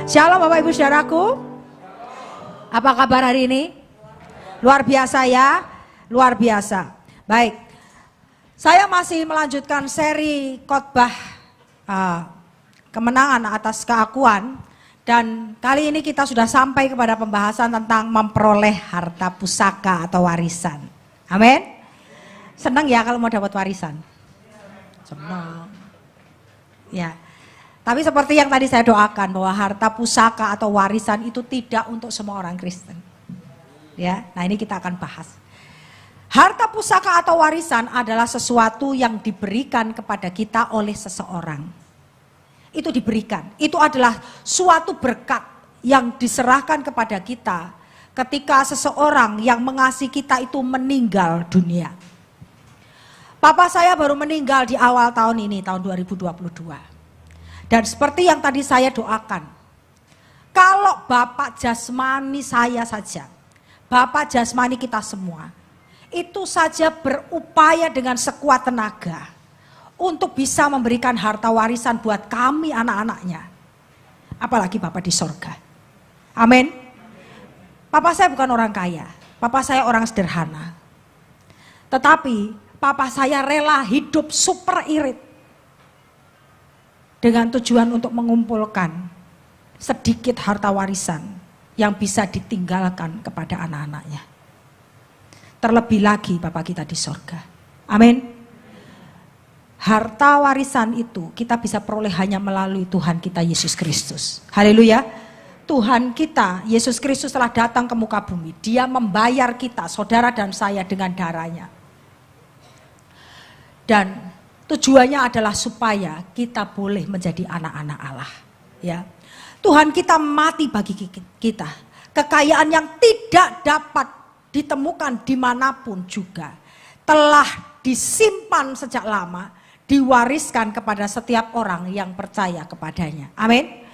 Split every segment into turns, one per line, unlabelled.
Shalom Bapak Ibu Saudaraku. Apa kabar hari ini? Luar biasa ya, luar biasa. Baik, saya masih melanjutkan seri khotbah kemenangan atas keakuan. Dan kali ini kita sudah sampai kepada pembahasan tentang memperoleh harta pusaka atau warisan. Amin. Senang ya kalau mau dapat warisan? Senang. Ya. Tapi seperti yang tadi saya doakan bahwa harta pusaka atau warisan itu tidak untuk semua orang Kristen. Ya, nah ini kita akan bahas. Harta pusaka atau warisan adalah sesuatu yang diberikan kepada kita oleh seseorang. Itu diberikan. Itu adalah suatu berkat yang diserahkan kepada kita ketika seseorang yang mengasihi kita itu meninggal dunia. Papa saya baru meninggal di awal tahun ini, tahun 2022. Dan seperti yang tadi saya doakan, kalau Bapak jasmani saya saja, Bapak jasmani kita semua, itu saja berupaya dengan sekuat tenaga untuk bisa memberikan harta warisan buat kami anak-anaknya. Apalagi Bapak di sorga. Amin. Papa saya bukan orang kaya, Papa saya orang sederhana. Tetapi Papa saya rela hidup super irit. Dengan tujuan untuk mengumpulkan sedikit harta warisan yang bisa ditinggalkan kepada anak-anaknya. Terlebih lagi Bapak kita di sorga. Amin. Harta warisan itu kita bisa peroleh hanya melalui Tuhan kita Yesus Kristus. Haleluya. Tuhan kita Yesus Kristus telah datang ke muka bumi. Dia membayar kita, saudara dan saya, dengan darahnya. Dan tujuannya adalah supaya kita boleh menjadi anak-anak Allah. Ya, Tuhan kita mati bagi kita. Kekayaan yang tidak dapat ditemukan dimanapun juga telah disimpan sejak lama, diwariskan kepada setiap orang yang percaya kepadanya. Amin.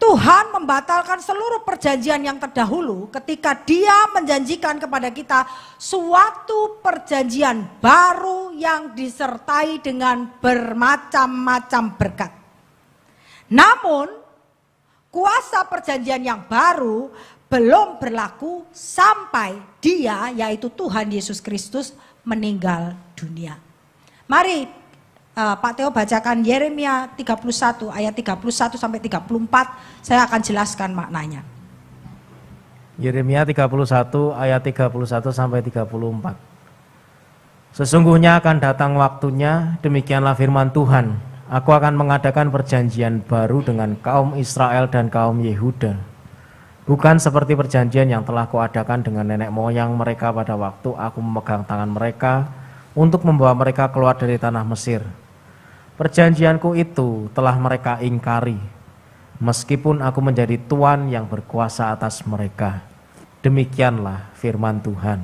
Tuhan membatalkan seluruh perjanjian yang terdahulu ketika Dia menjanjikan kepada kita suatu perjanjian baru yang disertai dengan bermacam-macam berkat. Namun, kuasa perjanjian yang baru belum berlaku sampai Dia, yaitu Tuhan Yesus Kristus, meninggal dunia. Mari Pak Theo bacakan Yeremia 31 ayat 31 sampai 34, saya akan jelaskan maknanya.
Yeremia 31 ayat 31 sampai 34. Sesungguhnya akan datang waktunya, demikianlah firman Tuhan, aku akan mengadakan perjanjian baru dengan kaum Israel dan kaum Yehuda. Bukan seperti perjanjian yang telah kuadakan dengan nenek moyang mereka pada waktu aku memegang tangan mereka untuk membawa mereka keluar dari tanah Mesir. Perjanjianku itu telah mereka ingkari, meskipun aku menjadi Tuan yang berkuasa atas mereka. Demikianlah firman Tuhan.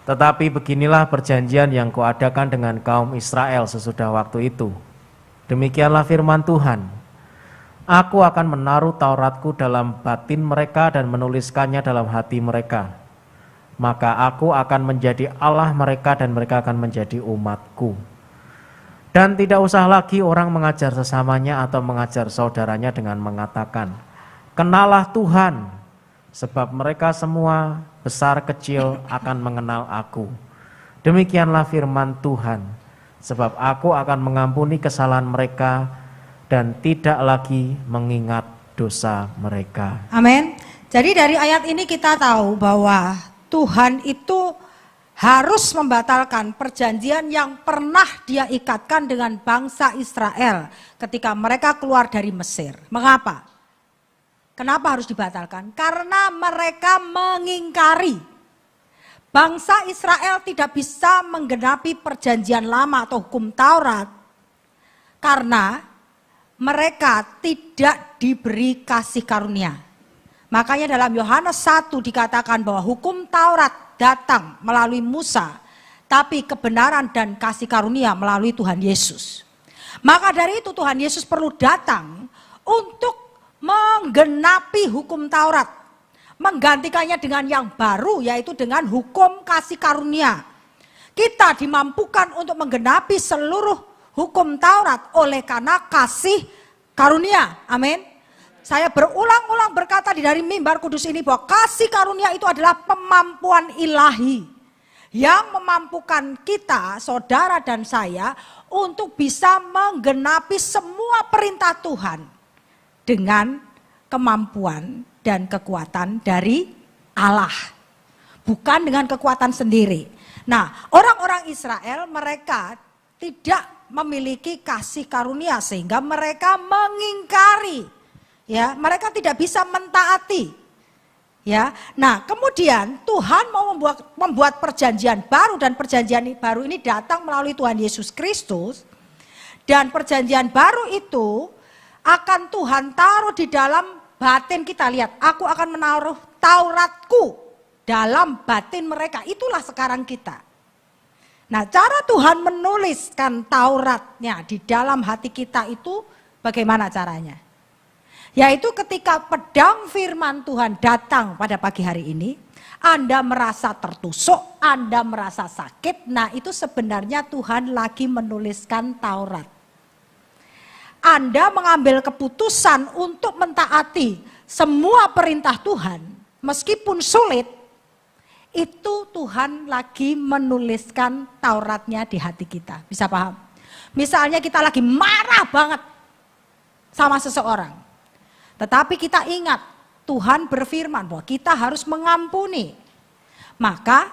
Tetapi beginilah perjanjian yang kuadakan dengan kaum Israel sesudah waktu itu. Demikianlah firman Tuhan. Aku akan menaruh Tauratku dalam batin mereka dan menuliskannya dalam hati mereka. Maka aku akan menjadi Allah mereka dan mereka akan menjadi umatku. Dan tidak usah lagi orang mengajar sesamanya atau mengajar saudaranya dengan mengatakan, kenalah Tuhan, sebab mereka semua besar kecil akan mengenal aku. Demikianlah firman Tuhan, sebab aku akan mengampuni kesalahan mereka dan tidak lagi mengingat dosa mereka.
Amin. Jadi dari ayat ini kita tahu bahwa Tuhan itu harus membatalkan perjanjian yang pernah Dia ikatkan dengan bangsa Israel ketika mereka keluar dari Mesir. Mengapa? Kenapa harus dibatalkan? Karena mereka mengingkari. Bangsa Israel tidak bisa menggenapi perjanjian lama atau hukum Taurat karena mereka tidak diberi kasih karunia. Makanya dalam Yohanes 1 dikatakan bahwa hukum Taurat datang melalui Musa, tapi kebenaran dan kasih karunia melalui Tuhan Yesus. Maka dari itu Tuhan Yesus perlu datang untuk menggenapi hukum Taurat, menggantikannya dengan yang baru, yaitu dengan hukum kasih karunia. Kita dimampukan untuk menggenapi seluruh hukum Taurat oleh karena kasih karunia. Amin. Saya berulang-ulang berkata di dari mimbar kudus ini bahwa kasih karunia itu adalah kemampuan ilahi yang memampukan kita, saudara dan saya, untuk bisa menggenapi semua perintah Tuhan dengan kemampuan dan kekuatan dari Allah, bukan dengan kekuatan sendiri. Nah, orang-orang Israel mereka tidak memiliki kasih karunia sehingga mereka mengingkari, ya, mereka tidak bisa mentaati, ya. Nah, kemudian Tuhan mau membuat perjanjian baru, dan perjanjian baru ini datang melalui Tuhan Yesus Kristus, dan perjanjian baru itu akan Tuhan taruh di dalam batin kita. Lihat, aku akan menaruh Tauratku dalam batin mereka. Itulah sekarang kita. Nah, cara Tuhan menuliskan Tauratnya di dalam hati kita itu bagaimana caranya? Yaitu ketika pedang firman Tuhan datang pada pagi hari ini, Anda merasa tertusuk, Anda merasa sakit, nah itu sebenarnya Tuhan lagi menuliskan Taurat. Anda mengambil keputusan untuk mentaati semua perintah Tuhan, meskipun sulit, itu Tuhan lagi menuliskan Tauratnya di hati kita. Bisa paham? Misalnya kita lagi marah banget sama seseorang. Tetapi kita ingat, Tuhan berfirman bahwa kita harus mengampuni. Maka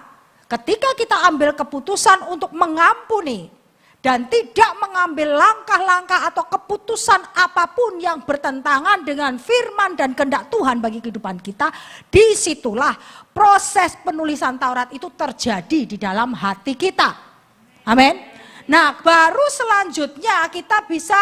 ketika kita ambil keputusan untuk mengampuni dan tidak mengambil langkah-langkah atau keputusan apapun yang bertentangan dengan firman dan kehendak Tuhan bagi kehidupan kita, disitulah proses penulisan Taurat itu terjadi di dalam hati kita. Amin. Nah, baru selanjutnya kita bisa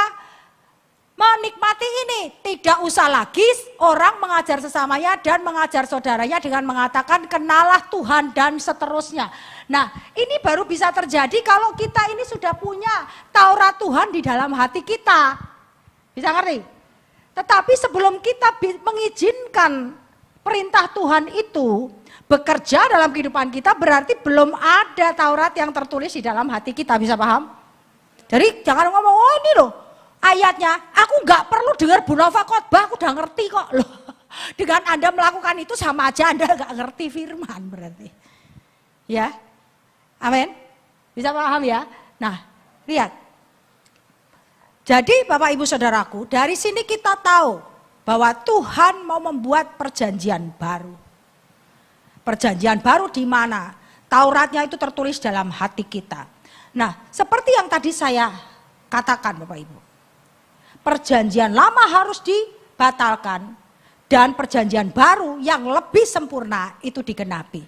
menikmati ini. Tidak usah lagi orang mengajar sesamanya dan mengajar saudaranya dengan mengatakan kenalah Tuhan dan seterusnya. Nah, ini baru bisa terjadi kalau kita ini sudah punya Taurat Tuhan di dalam hati kita. Bisa ngerti? Tetapi sebelum kita mengizinkan perintah Tuhan itu bekerja dalam kehidupan kita, berarti belum ada Taurat yang tertulis di dalam hati kita. Bisa paham? Jadi jangan ngomong, oh ini loh ayatnya, aku nggak perlu dengar Bu Nova khotbah, aku udah ngerti kok loh. Dengan Anda melakukan itu sama aja Anda nggak ngerti firman berarti. Ya, amin. Bisa paham ya? Nah, lihat. Jadi Bapak Ibu Saudaraku, dari sini kita tahu bahwa Tuhan mau membuat perjanjian baru. Perjanjian baru di mana Tauratnya itu tertulis dalam hati kita. Nah, seperti yang tadi saya katakan Bapak Ibu. Perjanjian lama harus dibatalkan dan perjanjian baru yang lebih sempurna itu digenapi.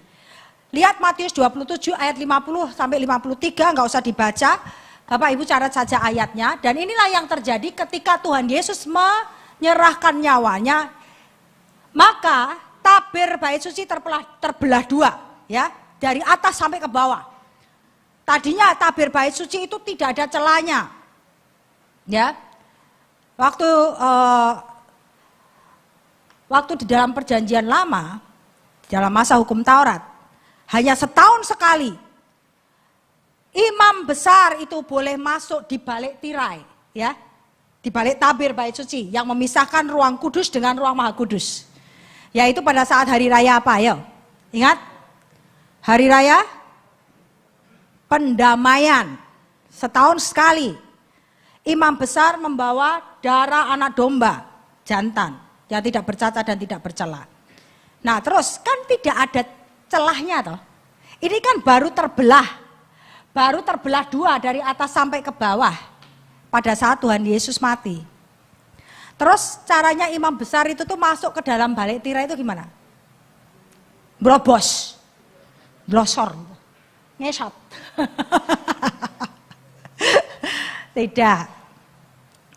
Lihat Matius 27 ayat 50 sampai 53, enggak usah dibaca. Bapak Ibu catat saja ayatnya, dan inilah yang terjadi ketika Tuhan Yesus menyerahkan nyawanya. Maka tabir bait suci terbelah dua, ya, dari atas sampai ke bawah. Tadinya tabir bait suci itu tidak ada celahnya. Ya. Waktu di dalam perjanjian lama, dalam masa hukum Taurat, hanya setahun sekali imam besar itu boleh masuk di balik tirai, ya, di balik tabir bait suci yang memisahkan ruang kudus dengan ruang maha kudus. Yaitu pada saat hari raya apa, ayo? Ingat? Hari raya pendamaian, setahun sekali. Imam besar membawa darah anak domba jantan yang tidak bercacat dan tidak bercela. Nah, terus kan tidak ada celahnya toh. Ini kan baru terbelah dua dari atas sampai ke bawah pada saat Tuhan Yesus mati. Terus caranya imam besar itu tuh masuk ke dalam balik tirai itu gimana? Brobos, blosor, ngesot. Tidak.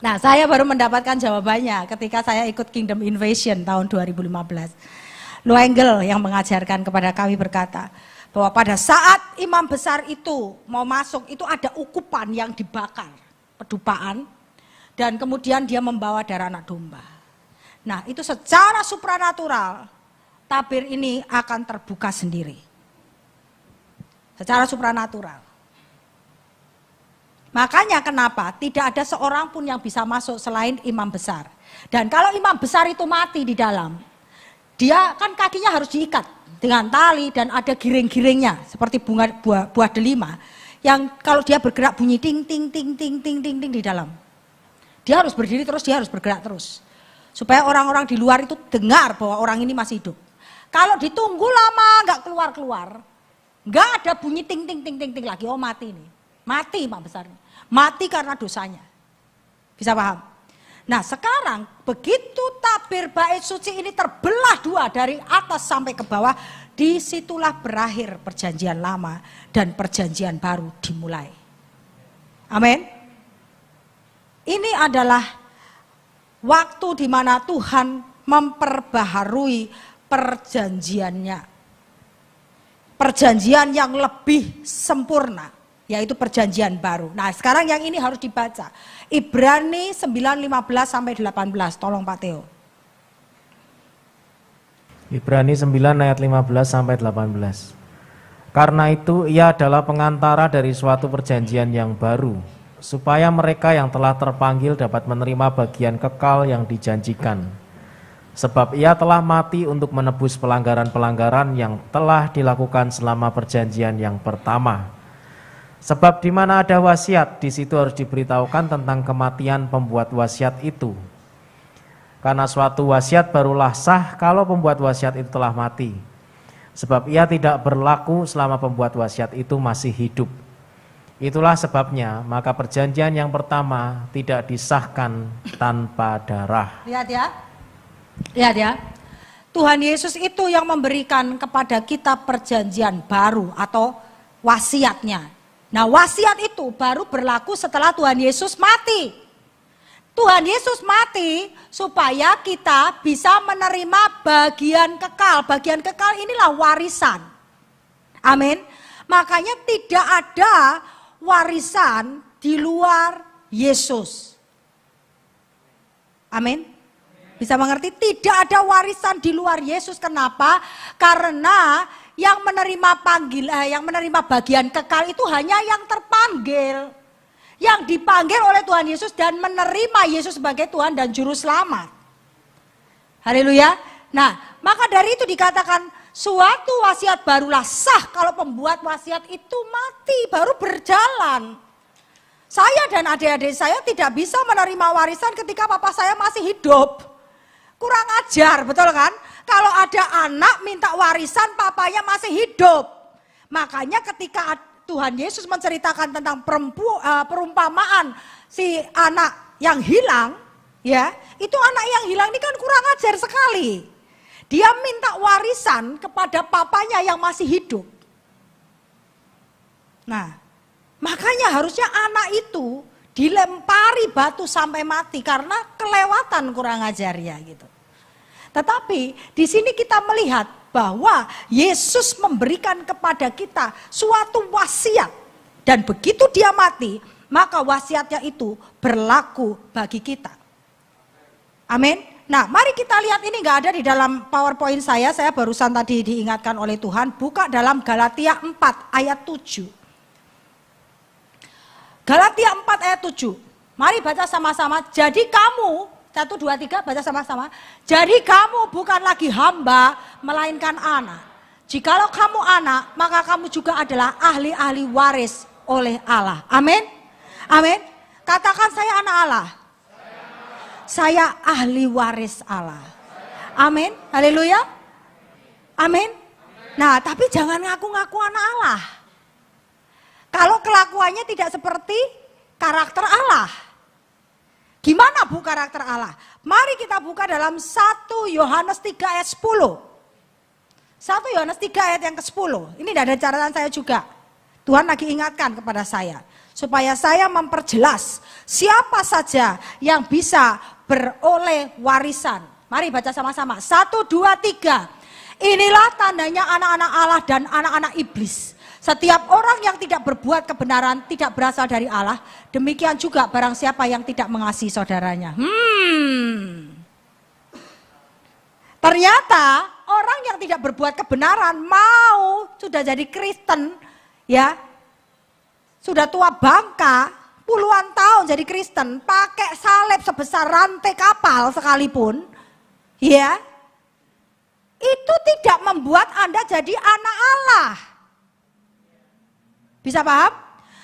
Nah, saya baru mendapatkan jawabannya ketika saya ikut Kingdom Invasion tahun 2015. Lou Engle yang mengajarkan kepada kami berkata bahwa pada saat imam besar itu mau masuk, itu ada ukupan yang dibakar, pedupaan, dan kemudian dia membawa darah anak domba. Nah, itu secara supranatural tabir ini akan terbuka sendiri. Secara supranatural. Makanya kenapa tidak ada seorang pun yang bisa masuk selain imam besar. Dan kalau imam besar itu mati di dalam, dia kan kakinya harus diikat dengan tali dan ada giring-giringnya seperti buah delima yang kalau dia bergerak bunyi ting ting ting ting ting ting ting di dalam. Dia harus berdiri terus, dia harus bergerak terus. Supaya orang-orang di luar itu dengar bahwa orang ini masih hidup. Kalau ditunggu lama nggak keluar-keluar, nggak ada bunyi ting ting ting ting ting lagi, oh mati nih. Mati imam besar. Mati karena dosanya. Bisa paham? Nah sekarang begitu tabir bait suci ini terbelah dua dari atas sampai ke bawah, disitulah berakhir perjanjian lama dan perjanjian baru dimulai. Amin. Ini adalah waktu di mana Tuhan memperbaharui perjanjiannya. Perjanjian yang lebih sempurna, yaitu perjanjian baru. Nah sekarang yang ini harus dibaca. Ibrani 9:15 sampai 18. Tolong Pak Theo.
Ibrani 9 ayat 15 sampai 18. Karena itu ia adalah pengantara dari suatu perjanjian yang baru, supaya mereka yang telah terpanggil dapat menerima bagian kekal yang dijanjikan. Sebab ia telah mati untuk menebus pelanggaran-pelanggaran yang telah dilakukan selama perjanjian yang pertama. Sebab di mana ada wasiat, di situ harus diberitahukan tentang kematian pembuat wasiat itu. Karena suatu wasiat barulah sah kalau pembuat wasiat itu telah mati. Sebab ia tidak berlaku selama pembuat wasiat itu masih hidup. Itulah sebabnya maka perjanjian yang pertama tidak disahkan tanpa darah.
Lihat ya. Lihat ya. Tuhan Yesus itu yang memberikan kepada kita perjanjian baru atau wasiatnya. Nah wasiat itu baru berlaku setelah Tuhan Yesus mati. Tuhan Yesus mati supaya kita bisa menerima bagian kekal. Bagian kekal inilah warisan. Amin. Makanya tidak ada warisan di luar Yesus. Amin. Bisa mengerti? Tidak ada warisan di luar Yesus. Kenapa? Karena yang menerima bagian kekal itu hanya yang terpanggil. Yang dipanggil oleh Tuhan Yesus dan menerima Yesus sebagai Tuhan dan Juru Selamat. Haleluya. Nah, maka dari itu dikatakan suatu wasiat barulah sah kalau pembuat wasiat itu mati, baru berjalan. Saya dan adik-adik saya tidak bisa menerima warisan ketika papa saya masih hidup. Kurang ajar, betul kan? Kalau ada anak minta warisan papanya masih hidup. Makanya ketika Tuhan Yesus menceritakan tentang perumpamaan si anak yang hilang, ya, itu anak yang hilang ini kan kurang ajar sekali. Dia minta warisan kepada papanya yang masih hidup. Nah, makanya harusnya anak itu dilempari batu sampai mati karena kelewatan kurang ajarnya gitu. Tetapi di sini kita melihat bahwa Yesus memberikan kepada kita suatu wasiat. Dan begitu dia mati, maka wasiatnya itu berlaku bagi kita. Amin. Nah mari kita lihat, ini gak ada di dalam PowerPoint saya barusan tadi diingatkan oleh Tuhan. Buka dalam Galatia 4 ayat 7. Galatia 4 ayat 7. Mari baca sama-sama. Jadi kamu, 1, 2, 3 baca sama-sama. Jadi kamu bukan lagi hamba, melainkan anak. Jikalau kamu anak, maka kamu juga adalah ahli-ahli waris oleh Allah. Amin. Amin. Katakan, saya anak Allah. Saya ahli waris Allah. Amin. Haleluya. Amin. Nah, tapi jangan ngaku-ngaku anak Allah. Kalau kelakuannya tidak seperti karakter Allah. Gimana bu karakter Allah? Mari kita buka dalam 1 Yohanes 3 ayat 10. 1 Yohanes 3 ayat yang ke-10. Ini tidak ada catatan saya juga. Tuhan lagi ingatkan kepada saya. Supaya saya memperjelas siapa saja yang bisa beroleh warisan. Mari baca sama-sama. 1, 2, 3. Inilah tandanya anak-anak Allah dan anak-anak iblis. Setiap orang yang tidak berbuat kebenaran tidak berasal dari Allah. Demikian juga barang siapa yang tidak mengasihi saudaranya. Ternyata orang yang tidak berbuat kebenaran sudah jadi Kristen, ya, sudah tua bangka, puluhan tahun jadi Kristen, pakai salib sebesar rantai kapal sekalipun, ya, itu tidak membuat Anda jadi anak Allah. Bisa paham?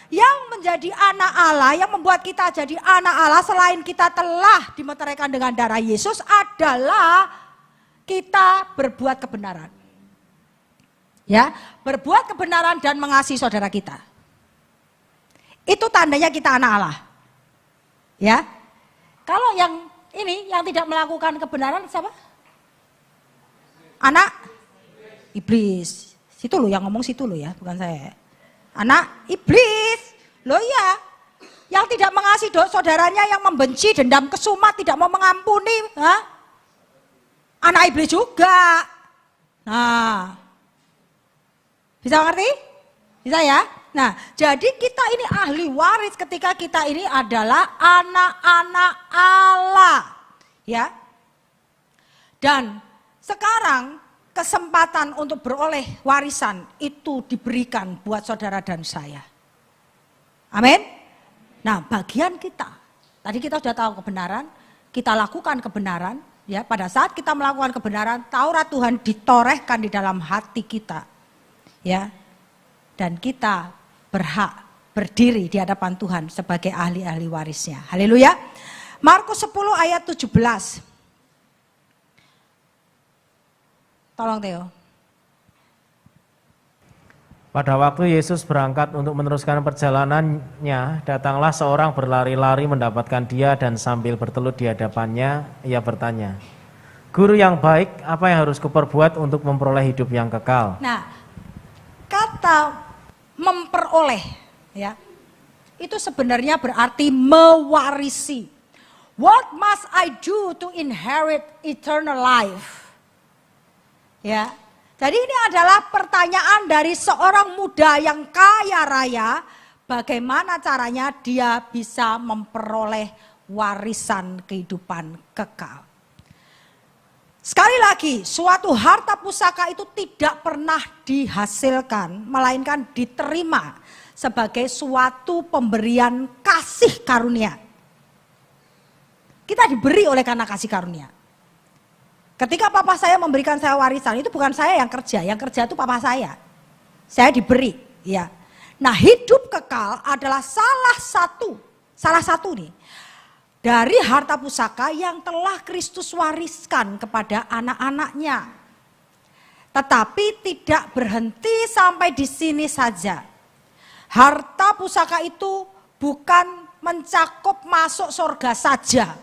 Yang menjadi anak Allah, yang membuat kita jadi anak Allah selain kita telah dimeteraikan dengan darah Yesus adalah kita berbuat kebenaran. Ya, berbuat kebenaran dan mengasihi saudara kita. Itu tandanya kita anak Allah. Ya. Kalau yang ini yang tidak melakukan kebenaran siapa? Anak iblis. Situ loh yang ngomong situ loh ya, bukan saya. Anak iblis. Loh ya. Yang tidak mengasihi saudaranya, yang membenci, dendam kesumat, tidak mau mengampuni, anak iblis juga. Nah, bisa ngerti? Bisa ya? Nah, jadi kita ini ahli waris ketika kita ini adalah anak-anak Allah. Ya. Dan sekarang kesempatan untuk beroleh warisan itu diberikan buat saudara dan saya. Amin. Nah, bagian kita. Tadi kita sudah tahu kebenaran, kita lakukan kebenaran. Ya, pada saat kita melakukan kebenaran, Taurat Tuhan ditorehkan di dalam hati kita. Ya. Dan kita berhak berdiri di hadapan Tuhan sebagai ahli-ahli warisnya. Haleluya. Markus 10 ayat 17. Tolong Theo.
Pada waktu Yesus berangkat untuk meneruskan perjalanannya, datanglah seorang berlari-lari mendapatkan dia dan sambil bertelut di hadapannya, ia bertanya, "Guru yang baik, apa yang harus kuperbuat untuk memperoleh hidup yang kekal?"
Nah, kata memperoleh, ya, itu sebenarnya berarti mewarisi. What must I do to inherit eternal life? Ya, jadi ini adalah pertanyaan dari seorang muda yang kaya raya, bagaimana caranya dia bisa memperoleh warisan kehidupan kekal. Sekali lagi, suatu harta pusaka itu tidak pernah dihasilkan, melainkan diterima sebagai suatu pemberian kasih karunia. Kita diberi oleh karena kasih karunia. Ketika papa saya memberikan saya warisan, itu bukan saya yang kerja itu papa saya. Saya diberi, ya. Nah, hidup kekal adalah salah satu nih, dari harta pusaka yang telah Kristus wariskan kepada anak-anaknya. Tetapi tidak berhenti sampai di sini saja. Harta pusaka itu bukan mencakup masuk surga saja.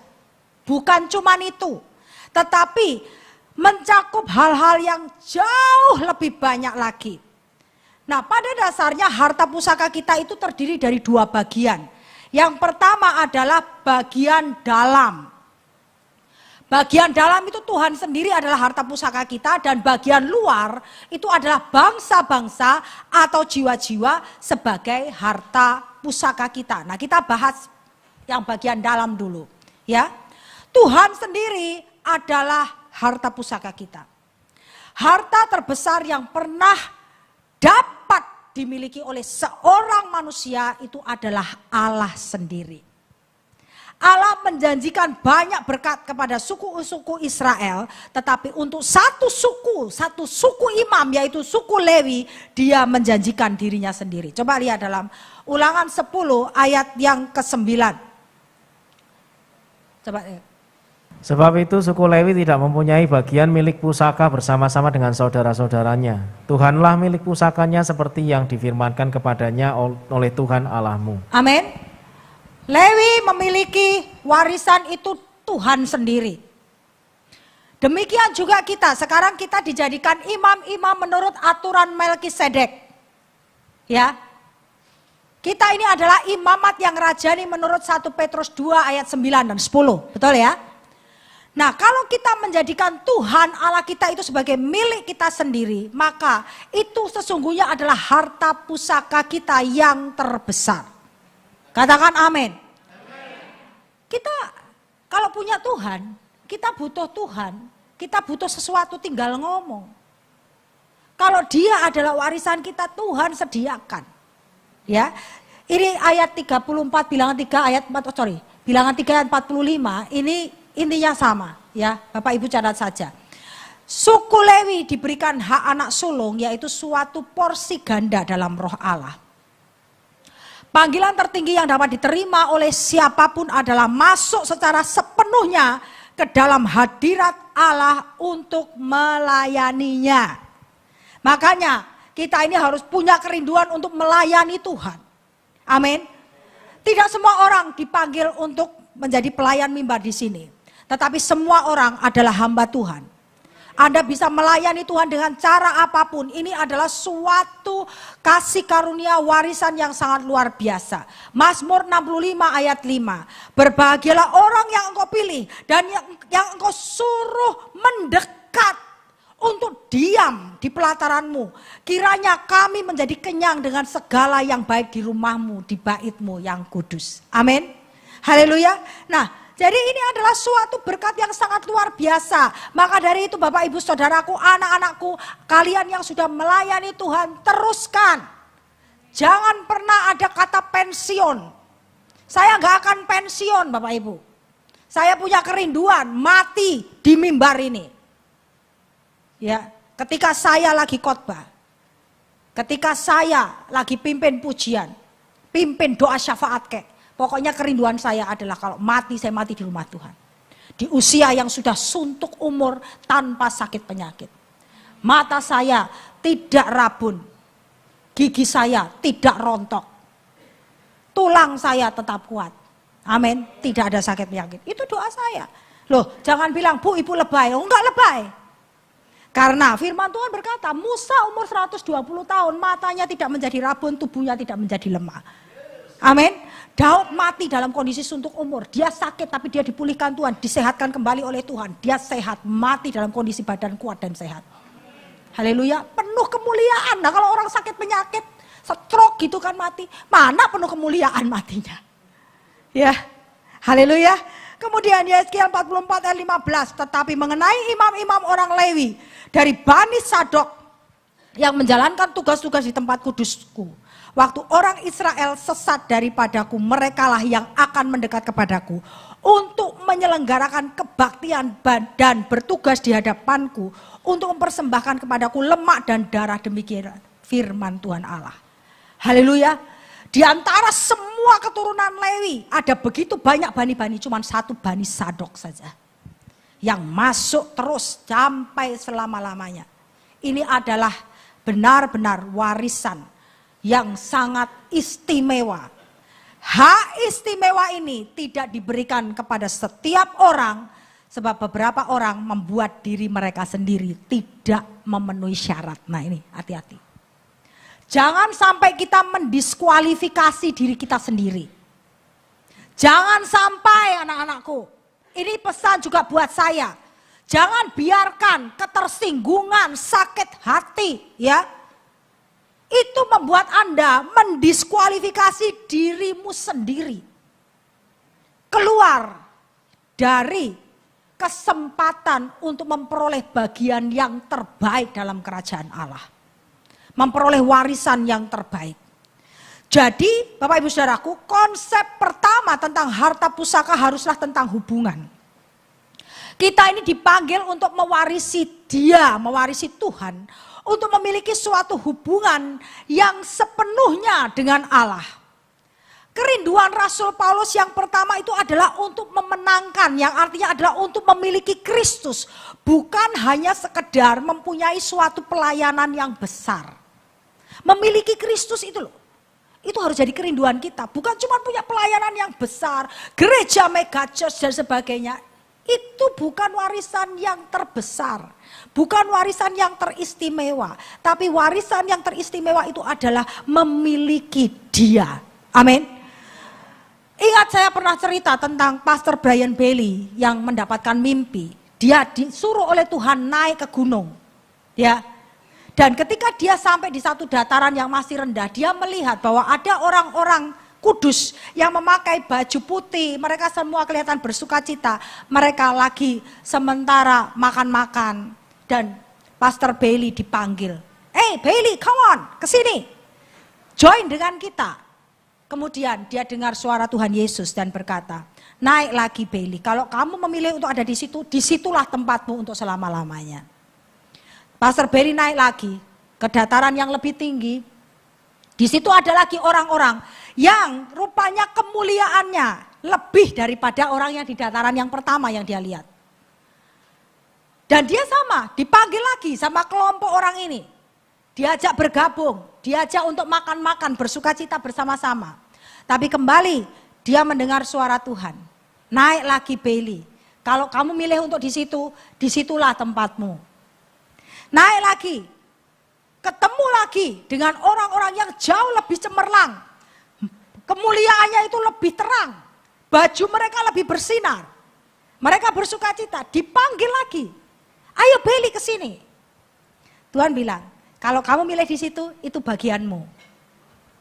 Bukan cuman itu. Tetapi mencakup hal-hal yang jauh lebih banyak lagi. Nah, pada dasarnya harta pusaka kita itu terdiri dari dua bagian. Yang pertama adalah bagian dalam. Bagian dalam itu Tuhan sendiri adalah harta pusaka kita, dan bagian luar itu adalah bangsa-bangsa atau jiwa-jiwa sebagai harta pusaka kita. Nah, kita bahas yang bagian dalam dulu, ya. Tuhan sendiri adalah harta pusaka kita. Harta terbesar yang pernah dapat dimiliki oleh seorang manusia itu adalah Allah sendiri. Allah menjanjikan banyak berkat kepada suku-suku Israel, tetapi untuk satu suku imam, yaitu suku Lewi, dia menjanjikan dirinya sendiri. Coba lihat dalam Ulangan 10 ayat yang ke-9. Coba lihat.
Sebab itu suku Lewi tidak mempunyai bagian milik pusaka bersama-sama dengan saudara-saudaranya. Tuhanlah milik pusakanya seperti yang difirmankan kepadanya oleh Tuhan Allahmu.
Amin. Lewi memiliki warisan itu Tuhan sendiri. Demikian juga kita, sekarang kita dijadikan imam-imam menurut aturan Melkisedek. Ya. Kita ini adalah imamat yang rajani menurut 1 Petrus 2 ayat 9 dan 10. Betul ya? Nah, kalau kita menjadikan Tuhan Allah kita itu sebagai milik kita sendiri, maka itu sesungguhnya adalah harta pusaka kita yang terbesar. Katakan amin. Kita kalau punya Tuhan, kita butuh Tuhan, kita butuh sesuatu tinggal ngomong. Kalau dia adalah warisan kita, Tuhan sediakan. Ya. Ini ayat 34, bilangan 3 ayat 4, bilangan 3 ayat 45, ini intinya sama ya, Bapak Ibu catat saja. Suku Lewi diberikan hak anak sulung, yaitu suatu porsi ganda dalam roh Allah. Panggilan tertinggi yang dapat diterima oleh siapapun adalah masuk secara sepenuhnya ke dalam hadirat Allah untuk melayaninya. Makanya kita ini harus punya kerinduan untuk melayani Tuhan. Amin. Tidak semua orang dipanggil untuk menjadi pelayan mimbar di sini. Tetapi semua orang adalah hamba Tuhan. Anda bisa melayani Tuhan dengan cara apapun. Ini adalah suatu kasih karunia warisan yang sangat luar biasa. Mazmur 65 ayat 5. Berbahagialah orang yang engkau pilih dan yang engkau suruh mendekat untuk diam di pelataranmu. Kiranya kami menjadi kenyang dengan segala yang baik di rumahmu, di baitmu yang kudus. Amin. Haleluya. Nah, jadi ini adalah suatu berkat yang sangat luar biasa. Maka dari itu Bapak Ibu Saudaraku, anak-anakku, kalian yang sudah melayani Tuhan, teruskan. Jangan pernah ada kata pensiun. Saya gak akan pensiun Bapak Ibu. Saya punya kerinduan mati di mimbar ini. Ya, ketika saya lagi khotbah, ketika saya lagi pimpin pujian, pimpin doa syafaat kek. Pokoknya kerinduan saya adalah kalau mati, saya mati di rumah Tuhan. Di usia yang sudah suntuk umur tanpa sakit penyakit. Mata saya tidak rabun. Gigi saya tidak rontok. Tulang saya tetap kuat. Amin. Tidak ada sakit penyakit. Itu doa saya. Loh, jangan bilang, Bu, Ibu lebay. Oh, enggak lebay. Karena firman Tuhan berkata, Musa umur 120 tahun, matanya tidak menjadi rabun, tubuhnya tidak menjadi lemah. Amin. Daud mati dalam kondisi suntuk umur. Dia sakit tapi dia dipulihkan Tuhan. Disehatkan kembali oleh Tuhan. Dia sehat, mati dalam kondisi badan kuat dan sehat. Haleluya. Penuh kemuliaan. Nah kalau orang sakit penyakit, stroke gitu kan mati. Mana penuh kemuliaan matinya. Ya. Haleluya. Kemudian Yeskiel 44 ayat 15. Tetapi mengenai imam-imam orang Lewi dari Bani Sadok yang menjalankan tugas-tugas di tempat kudusku. Waktu orang Israel sesat daripadaku, merekalah yang akan mendekat kepadaku untuk menyelenggarakan kebaktian dan bertugas di hadapanku untuk mempersembahkan kepadaku lemak dan darah, demikian firman Tuhan Allah. Haleluya. Di antara semua keturunan Lewi ada begitu banyak bani-bani, cuma satu Bani Sadok saja yang masuk terus sampai selama-lamanya. Ini adalah benar-benar warisan yang sangat istimewa. Hak istimewa ini tidak diberikan kepada setiap orang, sebab beberapa orang membuat diri mereka sendiri tidak memenuhi syarat. Nah ini hati-hati. Jangan sampai kita mendiskualifikasi diri kita sendiri. Jangan sampai anak-anakku, ini pesan juga buat saya. Jangan biarkan ketersinggungan, sakit hati ya. Itu membuat Anda mendiskualifikasi dirimu sendiri. Keluar dari kesempatan untuk memperoleh bagian yang terbaik dalam kerajaan Allah. Memperoleh warisan yang terbaik. Jadi Bapak Ibu Saudaraku, konsep pertama tentang harta pusaka haruslah tentang hubungan. Kita ini dipanggil untuk mewarisi Dia, mewarisi Tuhan. Untuk memiliki suatu hubungan yang sepenuhnya dengan Allah. Kerinduan Rasul Paulus yang pertama itu adalah untuk memenangkan, yang artinya adalah untuk memiliki Kristus. Bukan hanya sekedar mempunyai suatu pelayanan yang besar. Memiliki Kristus itu loh. Itu harus jadi kerinduan kita. Bukan cuma punya pelayanan yang besar, gereja mega church dan sebagainya. Itu bukan warisan yang terbesar. Bukan warisan yang teristimewa. Tapi warisan yang teristimewa itu adalah memiliki Dia. Amin. Ingat saya pernah cerita tentang Pastor Brian Bailey yang mendapatkan mimpi. Dia disuruh oleh Tuhan naik ke gunung. Ya. Dan ketika dia sampai di satu dataran yang masih rendah, dia melihat bahwa ada orang-orang kudus yang memakai baju putih, mereka semua kelihatan bersuka cita. Mereka lagi sementara makan-makan dan Pastor Bailey dipanggil. Hey Bailey, come on, kesini, join dengan kita. Kemudian dia dengar suara Tuhan Yesus dan berkata, naik lagi Bailey, kalau kamu memilih untuk ada di situ, disitulah tempatmu untuk selama-lamanya. Pastor Bailey naik lagi ke dataran yang lebih tinggi. Di situ ada lagi orang-orang yang rupanya kemuliaannya lebih daripada orang yang di dataran yang pertama yang dia lihat. Dan dia sama, dipanggil lagi sama kelompok orang ini. Diajak bergabung, diajak untuk makan-makan, bersukacita bersama-sama. Tapi kembali dia mendengar suara Tuhan. Naik lagi Bailey. Kalau kamu milih untuk di situ, disitulah tempatmu. Naik lagi. Ketemu lagi dengan orang-orang yang jauh lebih cemerlang. Kemuliaannya itu lebih terang. Baju mereka lebih bersinar. Mereka bersukacita, dipanggil lagi. Ayo Bailey ke sini. Tuhan bilang, kalau kamu milih di situ, itu bagianmu.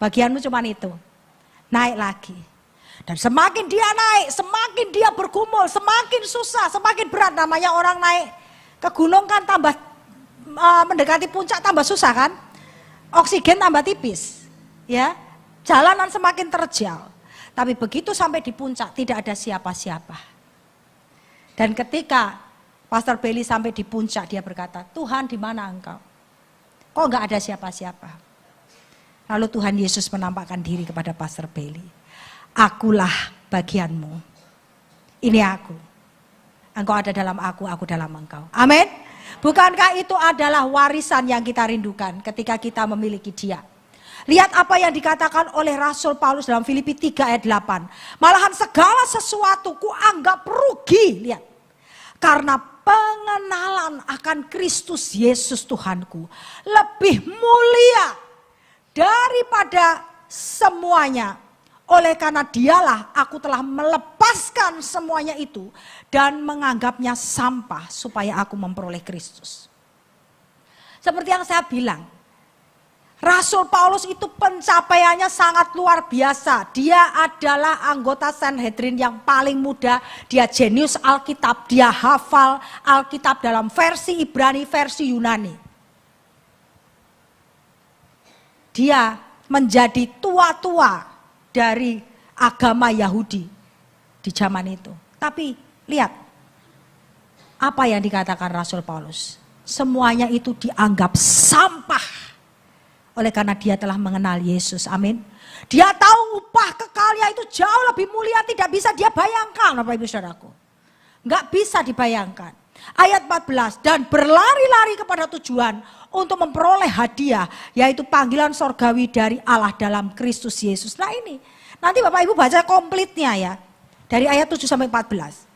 Bagianmu cuma itu. Naik lagi. Dan semakin dia naik, semakin dia bergumul, semakin susah, semakin berat. Namanya orang naik ke gunung kan tambah mendekati puncak tambah susah kan? Oksigen tambah tipis. Ya, jalanan semakin terjal. Tapi begitu sampai di puncak tidak ada siapa-siapa. Dan ketika Pastor Bailey sampai di puncak, dia berkata, Tuhan di mana engkau? Kok enggak ada siapa-siapa? Lalu Tuhan Yesus menampakkan diri kepada Pastor Bailey. Akulah bagianmu. Ini aku. Engkau ada dalam aku dalam engkau. Amin. Bukankah itu adalah warisan yang kita rindukan ketika kita memiliki dia? Lihat apa yang dikatakan oleh Rasul Paulus dalam Filipi 3 ayat 8. Malahan segala sesuatu ku anggap rugi. Lihat. Karena pengenalan akan Kristus Yesus Tuhanku lebih mulia daripada semuanya. Oleh karena dialah aku telah melepaskan semuanya itu dan menganggapnya sampah supaya aku memperoleh Kristus. Seperti yang saya bilang, Rasul Paulus itu pencapaiannya sangat luar biasa. Dia adalah anggota Sanhedrin yang paling muda. Dia jenius Alkitab, dia hafal Alkitab dalam versi Ibrani, versi Yunani. Dia menjadi tua-tua dari agama Yahudi di zaman itu. Tapi lihat apa yang dikatakan Rasul Paulus. Semuanya itu dianggap sampah. Oleh karena dia telah mengenal Yesus, amin. Dia tahu upah kekalnya itu jauh lebih mulia, tidak bisa dia bayangkan Bapak Ibu Saudaraku. Enggak bisa dibayangkan. Ayat 14, dan berlari-lari kepada tujuan untuk memperoleh hadiah, yaitu panggilan sorgawi dari Allah dalam Kristus Yesus. Nah ini, nanti Bapak Ibu baca komplitnya ya, dari ayat 7 sampai 14.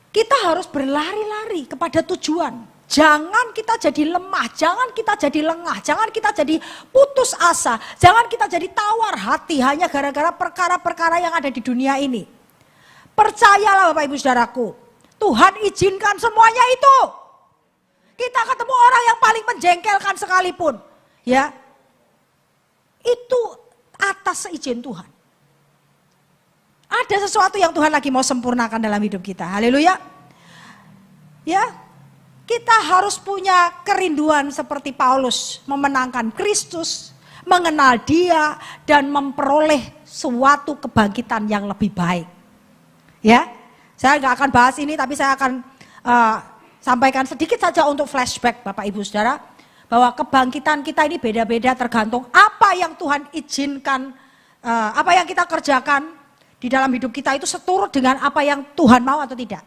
Kita harus berlari-lari kepada tujuan. Jangan kita jadi lemah, jangan kita jadi lengah, jangan kita jadi putus asa, jangan kita jadi tawar hati hanya gara-gara perkara-perkara yang ada di dunia ini. Percayalah Bapak Ibu Saudaraku, Tuhan izinkan semuanya itu. Kita ketemu orang yang paling menjengkelkan sekalipun, ya, itu atas seizin Tuhan. Ada sesuatu yang Tuhan lagi mau sempurnakan dalam hidup kita, haleluya. Ya. Kita harus punya kerinduan seperti Paulus, memenangkan Kristus, mengenal dia, dan memperoleh suatu kebangkitan yang lebih baik. Ya, saya nggak akan bahas ini, tapi saya akan sampaikan sedikit saja untuk flashback Bapak Ibu Saudara, bahwa kebangkitan kita ini beda-beda tergantung apa yang Tuhan izinkan, apa yang kita kerjakan di dalam hidup kita itu seturut dengan apa yang Tuhan mau atau tidak.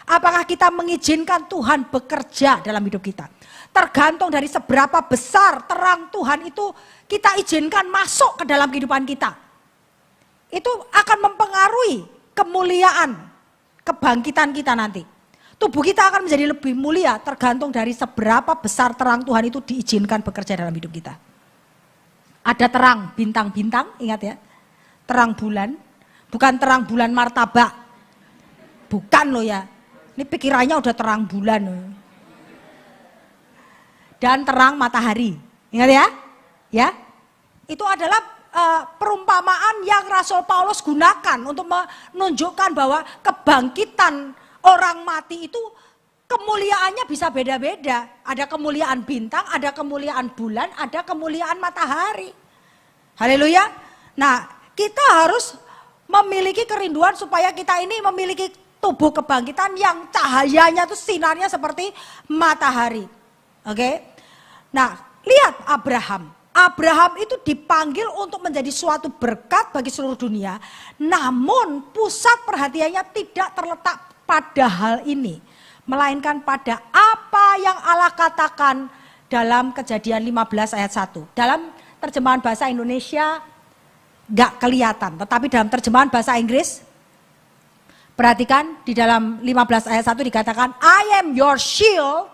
Apakah kita mengizinkan Tuhan bekerja dalam hidup kita? Tergantung dari seberapa besar terang Tuhan itu kita izinkan masuk ke dalam kehidupan kita. Itu akan mempengaruhi kemuliaan, kebangkitan kita nanti. Tubuh kita akan menjadi lebih mulia tergantung dari seberapa besar terang Tuhan itu diizinkan bekerja dalam hidup kita. Ada terang bintang-bintang, ingat ya. Terang bulan, bukan terang bulan martabak. Bukan loh ya. Ini pikirannya udah terang bulan. Dan terang matahari. Ingat ya? Ya. Itu adalah perumpamaan yang Rasul Paulus gunakan untuk menunjukkan bahwa kebangkitan orang mati itu kemuliaannya bisa beda-beda. Ada kemuliaan bintang, ada kemuliaan bulan, ada kemuliaan matahari. Haleluya. Nah, kita harus memiliki kerinduan supaya kita ini memiliki tubuh kebangkitan yang cahayanya itu sinarnya seperti matahari. Oke. Nah, lihat Abraham. Abraham itu dipanggil untuk menjadi suatu berkat bagi seluruh dunia. Namun pusat perhatiannya tidak terletak pada hal ini. Melainkan pada apa yang Allah katakan dalam Kejadian 15 ayat 1. Dalam terjemahan bahasa Indonesia gak kelihatan. Tetapi dalam terjemahan bahasa Inggris, perhatikan di dalam 15 ayat 1 dikatakan, I am your shield,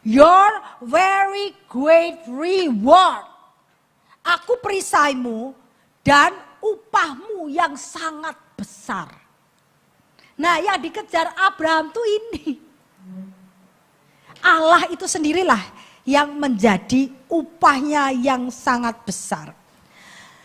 your very great reward. Aku perisaimu dan upahmu yang sangat besar. Nah, yang dikejar Abraham tuh ini. Allah itu sendirilah yang menjadi upahnya yang sangat besar.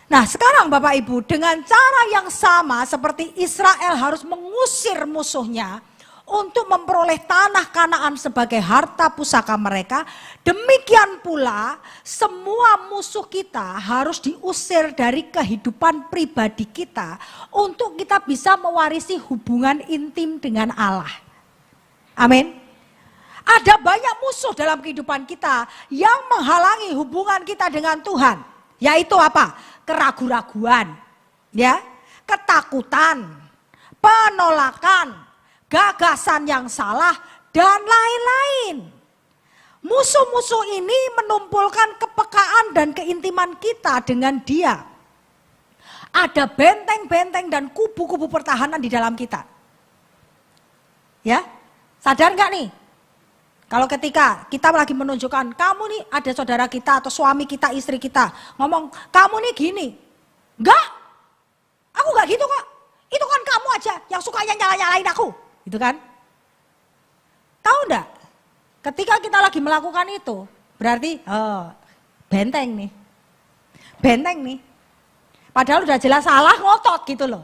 Nah, sekarang Bapak Ibu, dengan cara yang sama seperti Israel harus mengusir musuhnya untuk memperoleh tanah Kanaan sebagai harta pusaka mereka, demikian pula semua musuh kita harus diusir dari kehidupan pribadi kita untuk kita bisa mewarisi hubungan intim dengan Allah. Amin. Ada banyak musuh dalam kehidupan kita yang menghalangi hubungan kita dengan Tuhan. Yaitu apa? Keraguan-raguan, ya, ketakutan, penolakan, gagasan yang salah, dan lain-lain. Musuh-musuh ini menumpulkan kepekaan dan keintiman kita dengan Dia. Ada benteng-benteng dan kubu-kubu pertahanan di dalam kita. Ya, sadar nggak nih? Kalau ketika kita lagi menunjukkan, kamu nih ada saudara kita atau suami kita, istri kita, ngomong, kamu nih gini. Enggak, aku nggak gitu kok. Itu kan kamu aja yang sukanya nyala-nyalain aku. Gitu kan? Tahu enggak? Ketika kita lagi melakukan itu, berarti benteng nih. Benteng nih. Padahal udah jelas salah, ngotot gitu loh.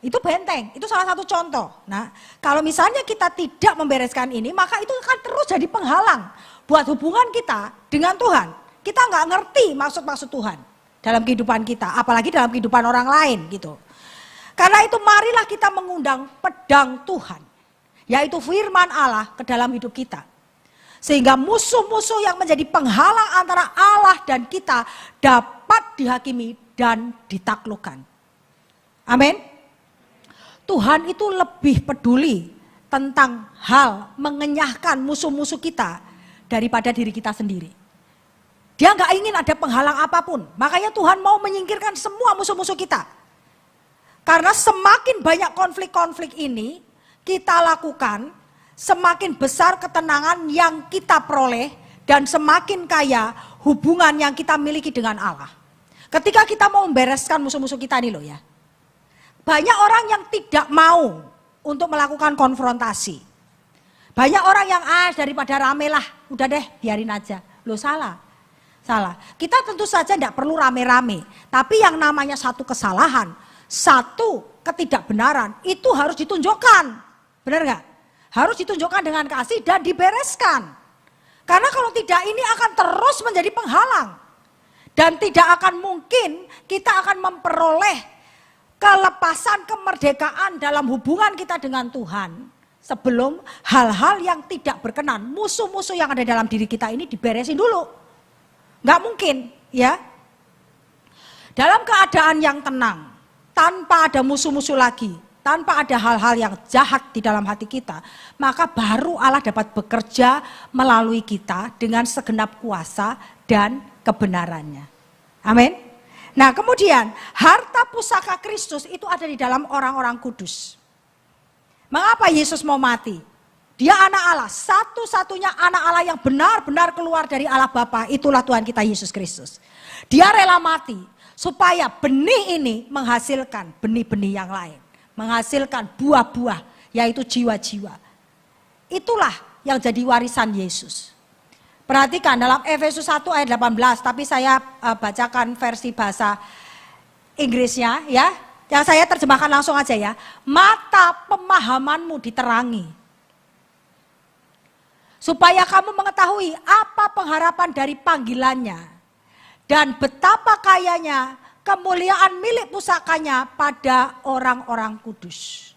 Itu benteng, itu salah satu contoh. Nah, kalau misalnya kita tidak membereskan ini, maka itu akan terus jadi penghalang buat hubungan kita dengan Tuhan. Kita nggak ngerti maksud-maksud Tuhan dalam kehidupan kita, apalagi dalam kehidupan orang lain gitu. Karena itu marilah kita mengundang pedang Tuhan, yaitu firman Allah ke dalam hidup kita. Sehingga musuh-musuh yang menjadi penghalang antara Allah dan kita dapat dihakimi dan ditaklukkan. Amin. Tuhan itu lebih peduli tentang hal mengenyahkan musuh-musuh kita daripada diri kita sendiri. Dia nggak ingin ada penghalang apapun. Makanya Tuhan mau menyingkirkan semua musuh-musuh kita. Karena semakin banyak konflik-konflik ini kita lakukan, semakin besar ketenangan yang kita peroleh dan semakin kaya hubungan yang kita miliki dengan Allah. Ketika kita mau membereskan musuh-musuh kita ini loh ya. Banyak orang yang tidak mau untuk melakukan konfrontasi. Banyak orang yang daripada rame lah, udah deh biarin aja. Loh salah. Kita tentu saja tidak perlu rame-rame. Tapi yang namanya satu kesalahan, satu ketidakbenaran itu harus ditunjukkan. Benar nggak? Harus ditunjukkan dengan kasih dan dibereskan. Karena kalau tidak ini akan terus menjadi penghalang. Dan tidak akan mungkin kita akan memperoleh kelepasan, kemerdekaan dalam hubungan kita dengan Tuhan sebelum hal-hal yang tidak berkenan, musuh-musuh yang ada dalam diri kita ini diberesin dulu. Nggak mungkin, ya. Dalam keadaan yang tenang, tanpa ada musuh-musuh lagi, tanpa ada hal-hal yang jahat di dalam hati kita, maka baru Allah dapat bekerja melalui kita dengan segenap kuasa dan kebenarannya. Amin. Nah kemudian harta pusaka Kristus itu ada di dalam orang-orang kudus. Mengapa Yesus mau mati? Dia anak Allah, satu-satunya anak Allah yang benar-benar keluar dari Allah Bapa, itulah Tuhan kita Yesus Kristus. Dia rela mati supaya benih ini menghasilkan benih-benih yang lain. Menghasilkan buah-buah, yaitu jiwa-jiwa. Itulah yang jadi warisan Yesus. Perhatikan dalam Efesus 1 ayat 18, tapi saya bacakan versi bahasa Inggrisnya ya. Yang saya terjemahkan langsung aja ya. Mata pemahamanmu diterangi. Supaya kamu mengetahui apa pengharapan dari panggilannya. Dan betapa kayanya kemuliaan milik pusakanya pada orang-orang kudus.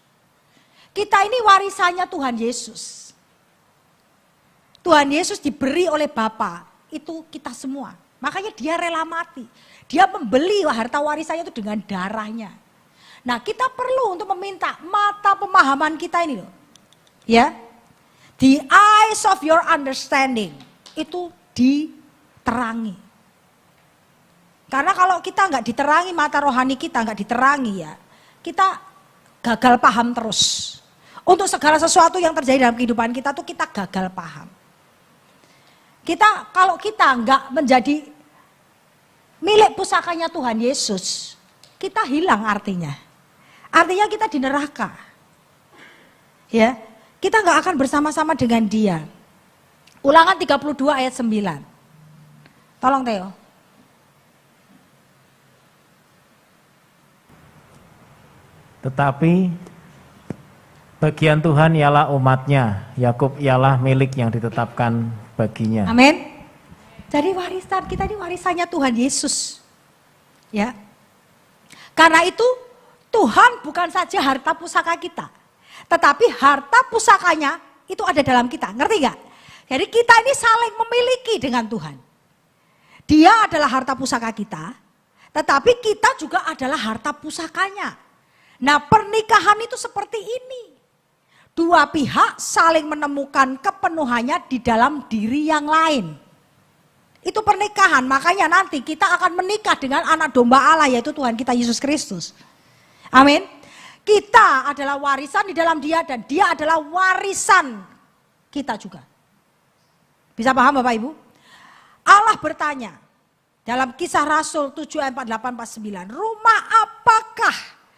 Kita ini warisannya Tuhan Yesus. Tuhan Yesus diberi oleh Bapa, itu kita semua. Makanya dia rela mati. Dia membeli harta warisannya itu dengan darahnya. Nah, kita perlu untuk meminta mata pemahaman kita ini loh. Ya. The eyes of your understanding itu diterangi. Karena kalau kita nggak diterangi, mata rohani kita nggak diterangi ya, kita gagal paham terus. Untuk segala sesuatu yang terjadi dalam kehidupan kita tuh kita gagal paham. Kalau kita nggak menjadi milik pusakanya Tuhan Yesus, kita hilang artinya. Artinya kita di neraka. Ya, kita nggak akan bersama-sama dengan Dia. Ulangan 32 ayat 9. Tolong Theo.
Tetapi bagian Tuhan ialah umatnya, Yakub ialah milik yang ditetapkan baginya.
Amin. Jadi warisan kita ini warisannya Tuhan Yesus. Ya. Karena itu Tuhan bukan saja harta pusaka kita, tetapi harta pusakanya itu ada dalam kita. Ngerti gak? Jadi kita ini saling memiliki dengan Tuhan. Dia adalah harta pusaka kita, tetapi kita juga adalah harta pusakanya. Nah, pernikahan itu seperti ini. Dua pihak saling menemukan kepenuhannya di dalam diri yang lain. Itu pernikahan, makanya nanti kita akan menikah dengan anak domba Allah, yaitu Tuhan kita Yesus Kristus. Amin. Kita adalah warisan di dalam Dia dan Dia adalah warisan kita juga. Bisa paham Bapak Ibu? Allah bertanya dalam Kisah Rasul 7 ayat 48-49, rumah apakah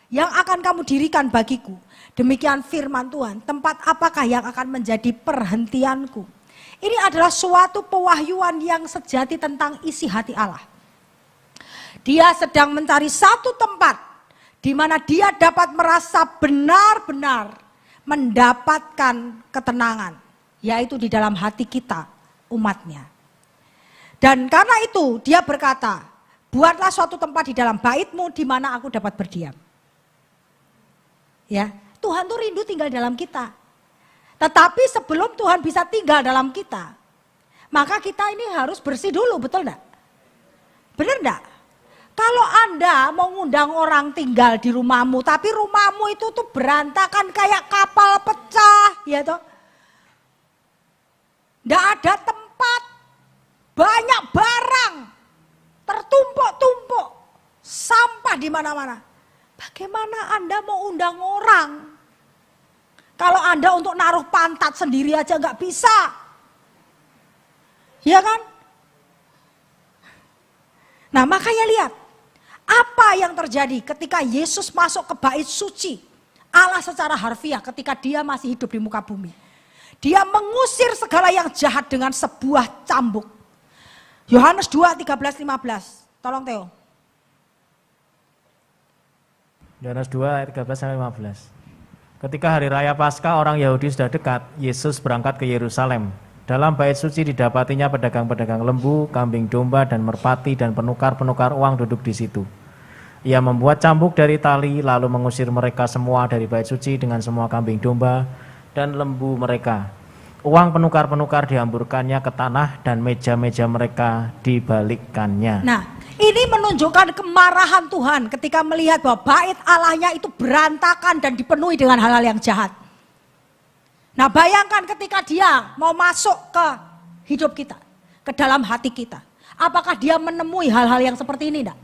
yang akan kamu dirikan bagiku? Demikian firman Tuhan, tempat apakah yang akan menjadi perhentianku? Ini adalah suatu pewahyuan yang sejati tentang isi hati Allah. Dia sedang mencari satu tempat di mana dia dapat merasa benar-benar mendapatkan ketenangan, yaitu di dalam hati kita, umatnya. Dan karena itu dia berkata, buatlah suatu tempat di dalam baitmu di mana aku dapat berdiam. Ya, Tuhan tuh rindu tinggal dalam kita. Tetapi sebelum Tuhan bisa tinggal dalam kita, maka kita ini harus bersih dulu, betul enggak? Benar enggak? Kalau Anda mau ngundang orang tinggal di rumahmu, tapi rumahmu itu tuh berantakan kayak kapal pecah, ya toh. Nggak ada tempat, banyak barang, tertumpuk-tumpuk, sampah di mana-mana. Bagaimana Anda mau undang orang? Kalau Anda untuk naruh pantat sendiri aja nggak bisa, ya kan? Nah makanya lihat. Apa yang terjadi ketika Yesus masuk ke bait suci Allah secara harfiah ketika dia masih hidup di muka bumi. Dia mengusir segala yang jahat dengan sebuah cambuk. Yohanes 2, 13-15. Tolong Theo.
Yohanes 2 ayat 13-15. Ketika hari raya Paskah orang Yahudi sudah dekat, Yesus berangkat ke Yerusalem. Dalam bait suci didapatinya pedagang-pedagang lembu, kambing domba, dan merpati dan penukar-penukar uang duduk di situ. Ia membuat cambuk dari tali lalu mengusir mereka semua dari bait suci dengan semua kambing domba dan lembu mereka. Uang penukar-penukar dihamburkannya ke tanah dan meja-meja mereka dibalikkannya.
Nah, ini menunjukkan kemarahan Tuhan ketika melihat bahwa bait Allahnya itu berantakan dan dipenuhi dengan hal-hal yang jahat. Nah, bayangkan ketika dia mau masuk ke hidup kita, ke dalam hati kita. Apakah dia menemui hal-hal yang seperti ini enggak?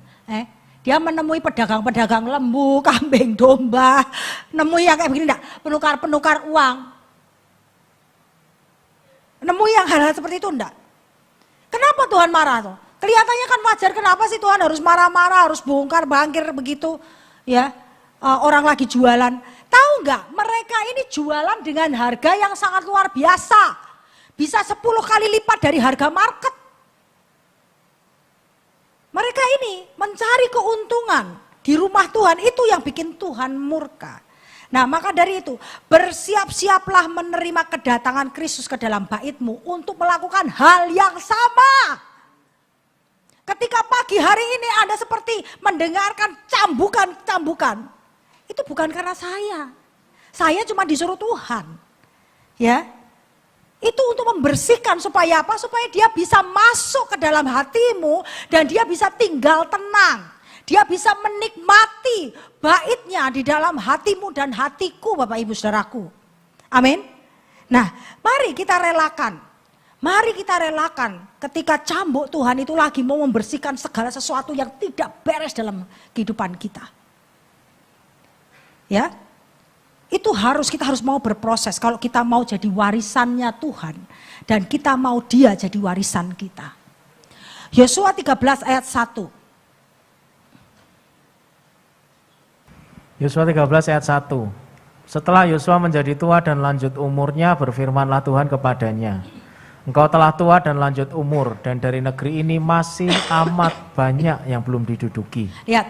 Dia menemui pedagang-pedagang lembu, kambing, domba, nemui yang kayak begini enggak? Penukar-penukar uang. Nemui yang hal-hal seperti itu enggak? Kenapa Tuhan marah tuh? Kelihatannya kan wajar, kenapa sih Tuhan harus marah-marah, harus bongkar bangkir begitu ya? Orang lagi jualan. Tahu enggak? Mereka ini jualan dengan harga yang sangat luar biasa. Bisa 10 kali lipat dari harga market. Mereka ini mencari keuntungan di rumah Tuhan, itu yang bikin Tuhan murka. Nah maka dari itu bersiap-siaplah menerima kedatangan Kristus ke dalam baitmu untuk melakukan hal yang sama. Ketika pagi hari ini Anda seperti mendengarkan cambukan-cambukan, itu bukan karena saya. Saya cuma disuruh Tuhan. Ya. Itu untuk membersihkan supaya apa? Supaya dia bisa masuk ke dalam hatimu dan dia bisa tinggal tenang. Dia bisa menikmati baitnya di dalam hatimu dan hatiku, Bapak Ibu Saudaraku. Amin. Nah, mari kita relakan. Mari kita relakan ketika cambuk Tuhan itu lagi mau membersihkan segala sesuatu yang tidak beres dalam kehidupan kita. Ya. Itu kita harus mau berproses kalau kita mau jadi warisannya Tuhan dan kita mau Dia jadi warisan kita. Yosua 13 ayat 1.
Yosua 13 ayat 1. Setelah Yosua menjadi tua dan lanjut umurnya, berfirmanlah Tuhan kepadanya, engkau telah tua dan lanjut umur, dan dari negeri ini masih amat banyak yang belum diduduki.
Lihat,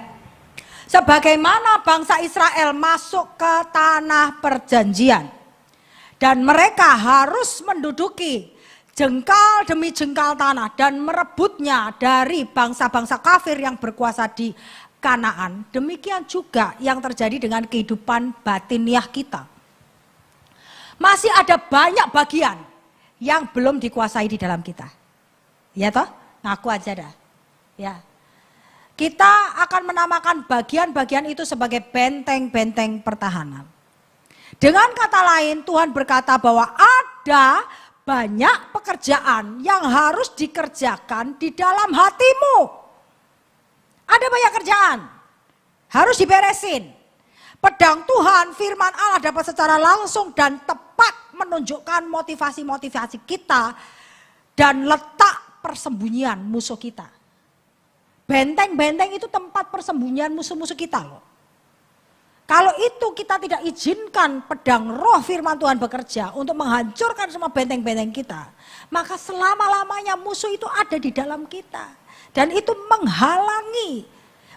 sebagaimana bangsa Israel masuk ke tanah perjanjian, dan mereka harus menduduki jengkal demi jengkal tanah, dan merebutnya dari bangsa-bangsa kafir yang berkuasa di Kanaan. Demikian juga yang terjadi dengan kehidupan batiniah kita. Masih ada banyak bagian yang belum dikuasai di dalam kita. Ya toh? Ngaku aja dah. Ya. Kita akan menamakan bagian-bagian itu sebagai benteng-benteng pertahanan. Dengan kata lain, Tuhan berkata bahwa ada banyak pekerjaan yang harus dikerjakan di dalam hatimu. Ada banyak kerjaan, harus diberesin. Pedang Tuhan, firman Allah dapat secara langsung dan tepat menunjukkan motivasi-motivasi kita dan letak persembunyian musuh kita. Benteng-benteng itu tempat persembunyian musuh-musuh kita loh. Kalau itu kita tidak izinkan pedang roh firman Tuhan bekerja untuk menghancurkan semua benteng-benteng kita, maka selama-lamanya musuh itu ada di dalam kita. Dan itu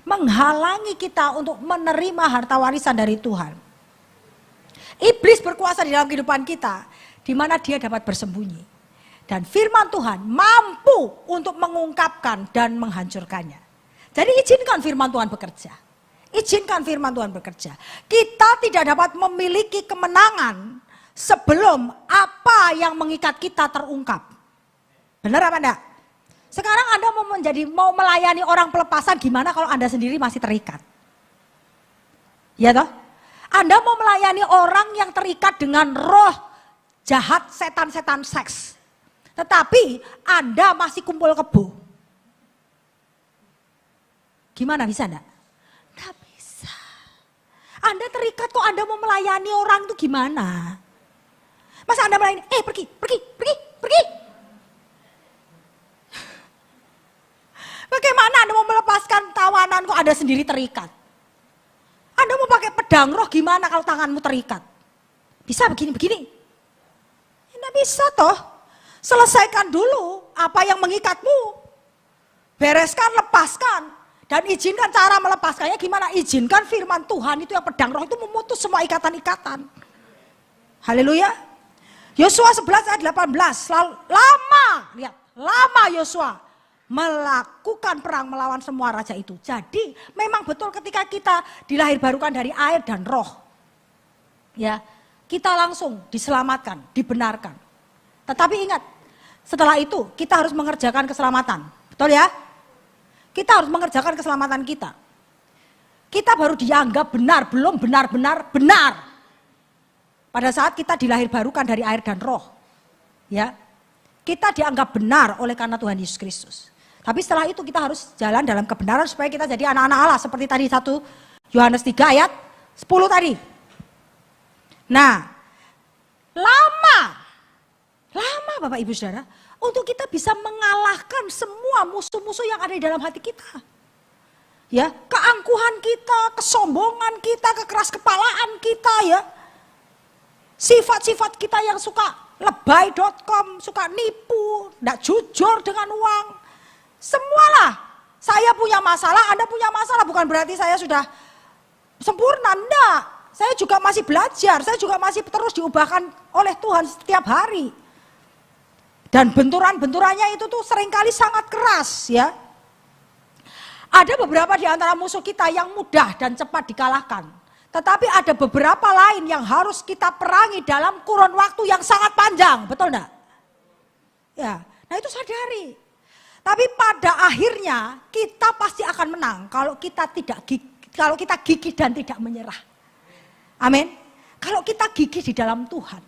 menghalangi kita untuk menerima harta warisan dari Tuhan. Iblis berkuasa di dalam kehidupan kita, di mana dia dapat bersembunyi. Dan firman Tuhan mampu untuk mengungkapkan dan menghancurkannya. Jadi izinkan firman Tuhan bekerja. Izinkan firman Tuhan bekerja. Kita tidak dapat memiliki kemenangan sebelum apa yang mengikat kita terungkap. Benar apa enggak? Sekarang Anda mau melayani orang pelepasan, gimana kalau Anda sendiri masih terikat? Ya toh? Anda mau melayani orang yang terikat dengan roh jahat, setan-setan seks. Tetapi Anda masih kumpul kebo. Gimana, bisa enggak? Enggak bisa. Anda terikat kok Anda mau melayani orang itu gimana? Masa Anda melayani, pergi. Bagaimana Anda mau melepaskan tawanan kok Anda sendiri terikat? Anda mau pakai pedang roh gimana kalau tanganmu terikat? Bisa begini? Tidak bisa toh. Selesaikan dulu apa yang mengikatmu. Bereskan, lepaskan. Dan izinkan cara melepaskannya gimana? Izinkan firman Tuhan itu yang pedang roh itu memutus semua ikatan-ikatan. Haleluya. Yosua 11 ayat 18. Lama Yosua melakukan perang melawan semua raja itu. Jadi memang betul ketika kita dilahirbarukan dari air dan roh, ya kita langsung diselamatkan, dibenarkan. Tetapi ingat, setelah itu kita harus mengerjakan keselamatan, betul ya? Kita harus mengerjakan keselamatan kita. Kita baru dianggap benar, belum benar-benar benar. Pada saat kita dilahirbarukan dari air dan roh, ya kita dianggap benar oleh karena Tuhan Yesus Kristus. Tapi setelah itu kita harus jalan dalam kebenaran supaya kita jadi anak-anak Allah. Seperti tadi 1 Yohanes 3 ayat 10 tadi. Nah, lama Bapak Ibu Saudara, untuk kita bisa mengalahkan semua musuh-musuh yang ada di dalam hati kita. Ya, keangkuhan kita, kesombongan kita, kekeras kepalaan kita ya. Sifat-sifat kita yang suka lebay.com, suka nipu, tidak jujur dengan uang. Semualah, saya punya masalah, Anda punya masalah, bukan berarti saya sudah sempurna, enggak. Saya juga masih belajar, saya juga masih terus diubahkan oleh Tuhan setiap hari. Dan benturan-benturannya itu tuh seringkali sangat keras ya. Ada beberapa di antara musuh kita yang mudah dan cepat dikalahkan. Tetapi ada beberapa lain yang harus kita perangi dalam kurun waktu yang sangat panjang. Betul enggak? Ya, nah itu sadari. Tapi pada akhirnya kita pasti akan menang kalau kita gigih dan tidak menyerah. Amin. Kalau kita gigih di dalam Tuhan.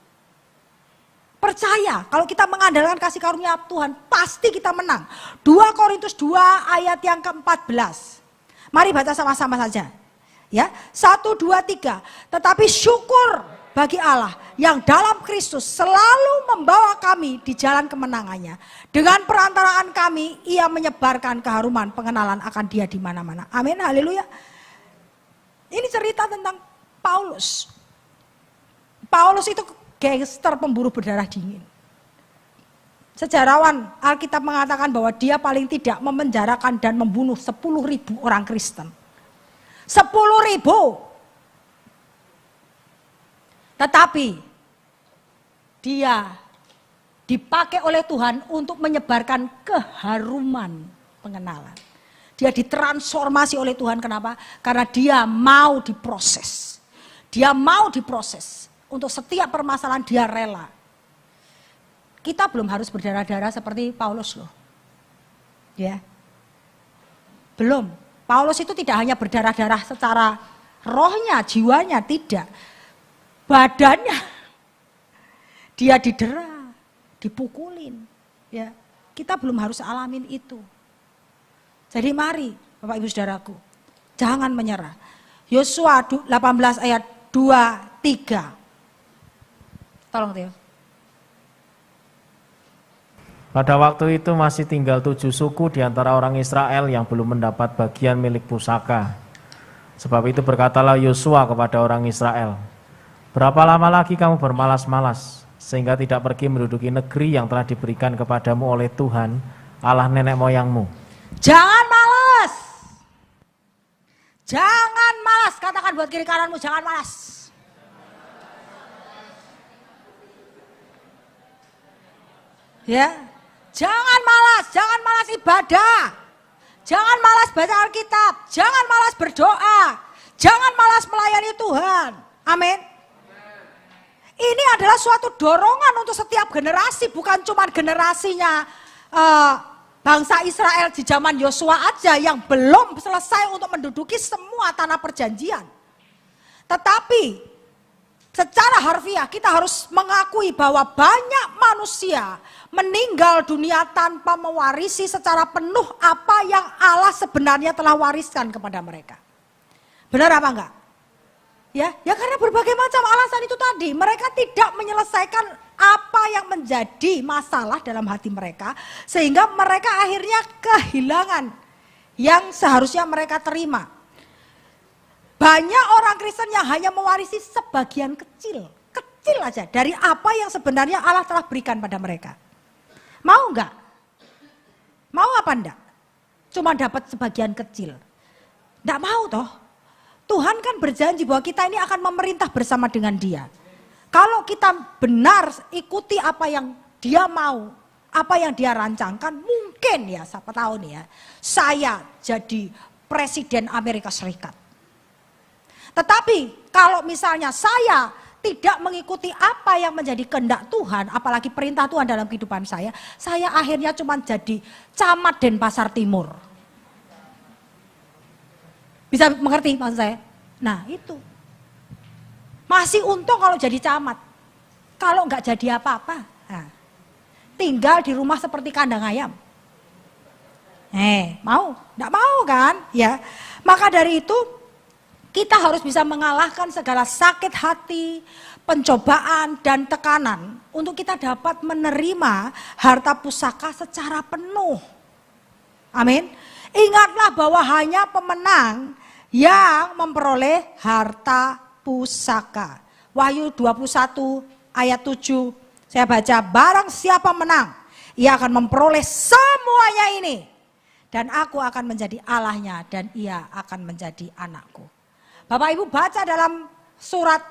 Percaya kalau kita mengandalkan kasih karunia Tuhan pasti kita menang. 2 Korintus 2 ayat yang ke-14. Mari baca sama-sama saja. Ya, 1, 2, 3. Tetapi syukur bagi Allah yang dalam Kristus selalu membawa kami di jalan kemenangannya. Dengan perantaraan kami ia menyebarkan keharuman pengenalan akan dia di mana-mana. Amin, haleluya. Ini cerita tentang Paulus. Paulus itu gangster pemburu berdarah dingin. Sejarawan Alkitab mengatakan bahwa dia paling tidak memenjarakan dan membunuh 10.000 orang Kristen. 10.000. Tetapi dia dipakai oleh Tuhan untuk menyebarkan keharuman pengenalan. Dia ditransformasi oleh Tuhan, kenapa? Karena dia mau diproses. Dia mau diproses. Untuk setiap permasalahan dia rela. Kita belum harus berdarah-darah seperti Paulus loh. Ya. Belum. Paulus itu tidak hanya berdarah-darah secara rohnya, jiwanya, tidak. Badannya. Dia didera, dipukulin. Ya. Kita belum harus alamin itu. Jadi mari Bapak Ibu Saudaraku, jangan menyerah. Yosua 18 ayat 2, 3. Tolong Theo.
Pada waktu itu masih tinggal 7 suku di antara orang Israel yang belum mendapat bagian milik pusaka. Sebab itu berkatalah Yosua kepada orang Israel, berapa lama lagi kamu bermalas-malas, sehingga tidak pergi menduduki negeri yang telah diberikan kepadamu oleh Tuhan, Allah nenek moyangmu.
Jangan malas. Jangan malas, katakan buat kiri kananmu, jangan malas. Ya, jangan malas ibadah, jangan malas baca Alkitab, jangan malas berdoa, jangan malas melayani Tuhan. Amin. Ini adalah suatu dorongan untuk setiap generasi, bukan cuma generasinya bangsa Israel di zaman Yosua aja yang belum selesai untuk menduduki semua tanah perjanjian. Tetapi secara harfiah kita harus mengakui bahwa banyak manusia meninggal dunia tanpa mewarisi secara penuh apa yang Allah sebenarnya telah wariskan kepada mereka. Benar apa enggak? Ya karena berbagai macam alasan itu tadi. Mereka tidak menyelesaikan apa yang menjadi masalah dalam hati mereka. Sehingga mereka akhirnya kehilangan yang seharusnya mereka terima. Banyak orang Kristen yang hanya mewarisi sebagian kecil aja dari apa yang sebenarnya Allah telah berikan pada mereka. Mau enggak? Mau apa enggak? Cuma dapat sebagian kecil. Enggak mau toh. Tuhan kan berjanji bahwa kita ini akan memerintah bersama dengan Dia. Kalau kita benar ikuti apa yang Dia mau, apa yang Dia rancangkan, mungkin ya siapa tahu nih ya, saya jadi Presiden Amerika Serikat. Tetapi kalau misalnya saya tidak mengikuti apa yang menjadi kehendak Tuhan, apalagi perintah Tuhan dalam kehidupan saya akhirnya cuma jadi camat Denpasar Timur. Bisa mengerti maksud saya? Nah itu. Masih untung kalau jadi camat. Kalau nggak jadi apa-apa, nah, tinggal di rumah seperti kandang ayam. Mau? Nggak mau kan? Ya. Maka dari itu kita harus bisa mengalahkan segala sakit hati, pencobaan, dan tekanan untuk kita dapat menerima harta pusaka secara penuh. Amin. Ingatlah bahwa hanya pemenang yang memperoleh harta pusaka. Wahyu 21 ayat 7, saya baca, barang siapa menang, ia akan memperoleh semuanya ini. Dan aku akan menjadi Allahnya dan ia akan menjadi anakku. Bapak Ibu baca dalam surat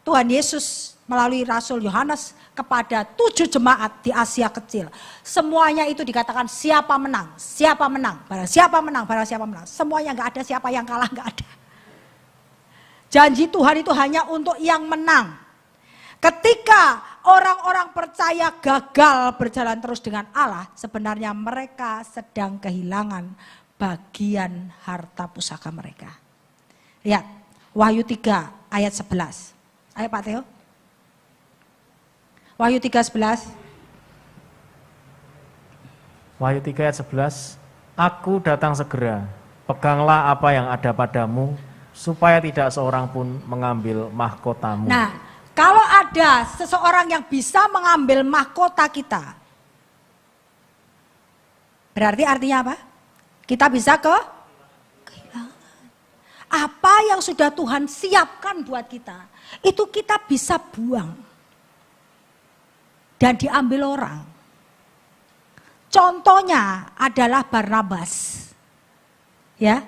Tuhan Yesus melalui Rasul Yohanes kepada 7 jemaat di Asia Kecil. Semuanya itu dikatakan siapa menang, siapa menang, barang siapa menang, barang siapa menang. Semuanya nggak ada siapa yang kalah, nggak ada. Janji Tuhan itu hanya untuk yang menang. Ketika orang-orang percaya gagal berjalan terus dengan Allah, sebenarnya mereka sedang kehilangan bagian harta pusaka mereka. Lihat, Wahyu 3 ayat 11. Ayo Pak Theo. Wahyu 3:11.
Wahyu 3 ayat 11. Aku datang segera, peganglah apa yang ada padamu, supaya tidak seorang pun mengambil mahkotamu.
Nah, kalau ada seseorang yang bisa mengambil mahkota kita, berarti artinya apa? Kita bisa kehilangan. Apa yang sudah Tuhan siapkan buat kita, itu kita bisa buang. Dan diambil orang. Contohnya adalah Barnabas. Ya.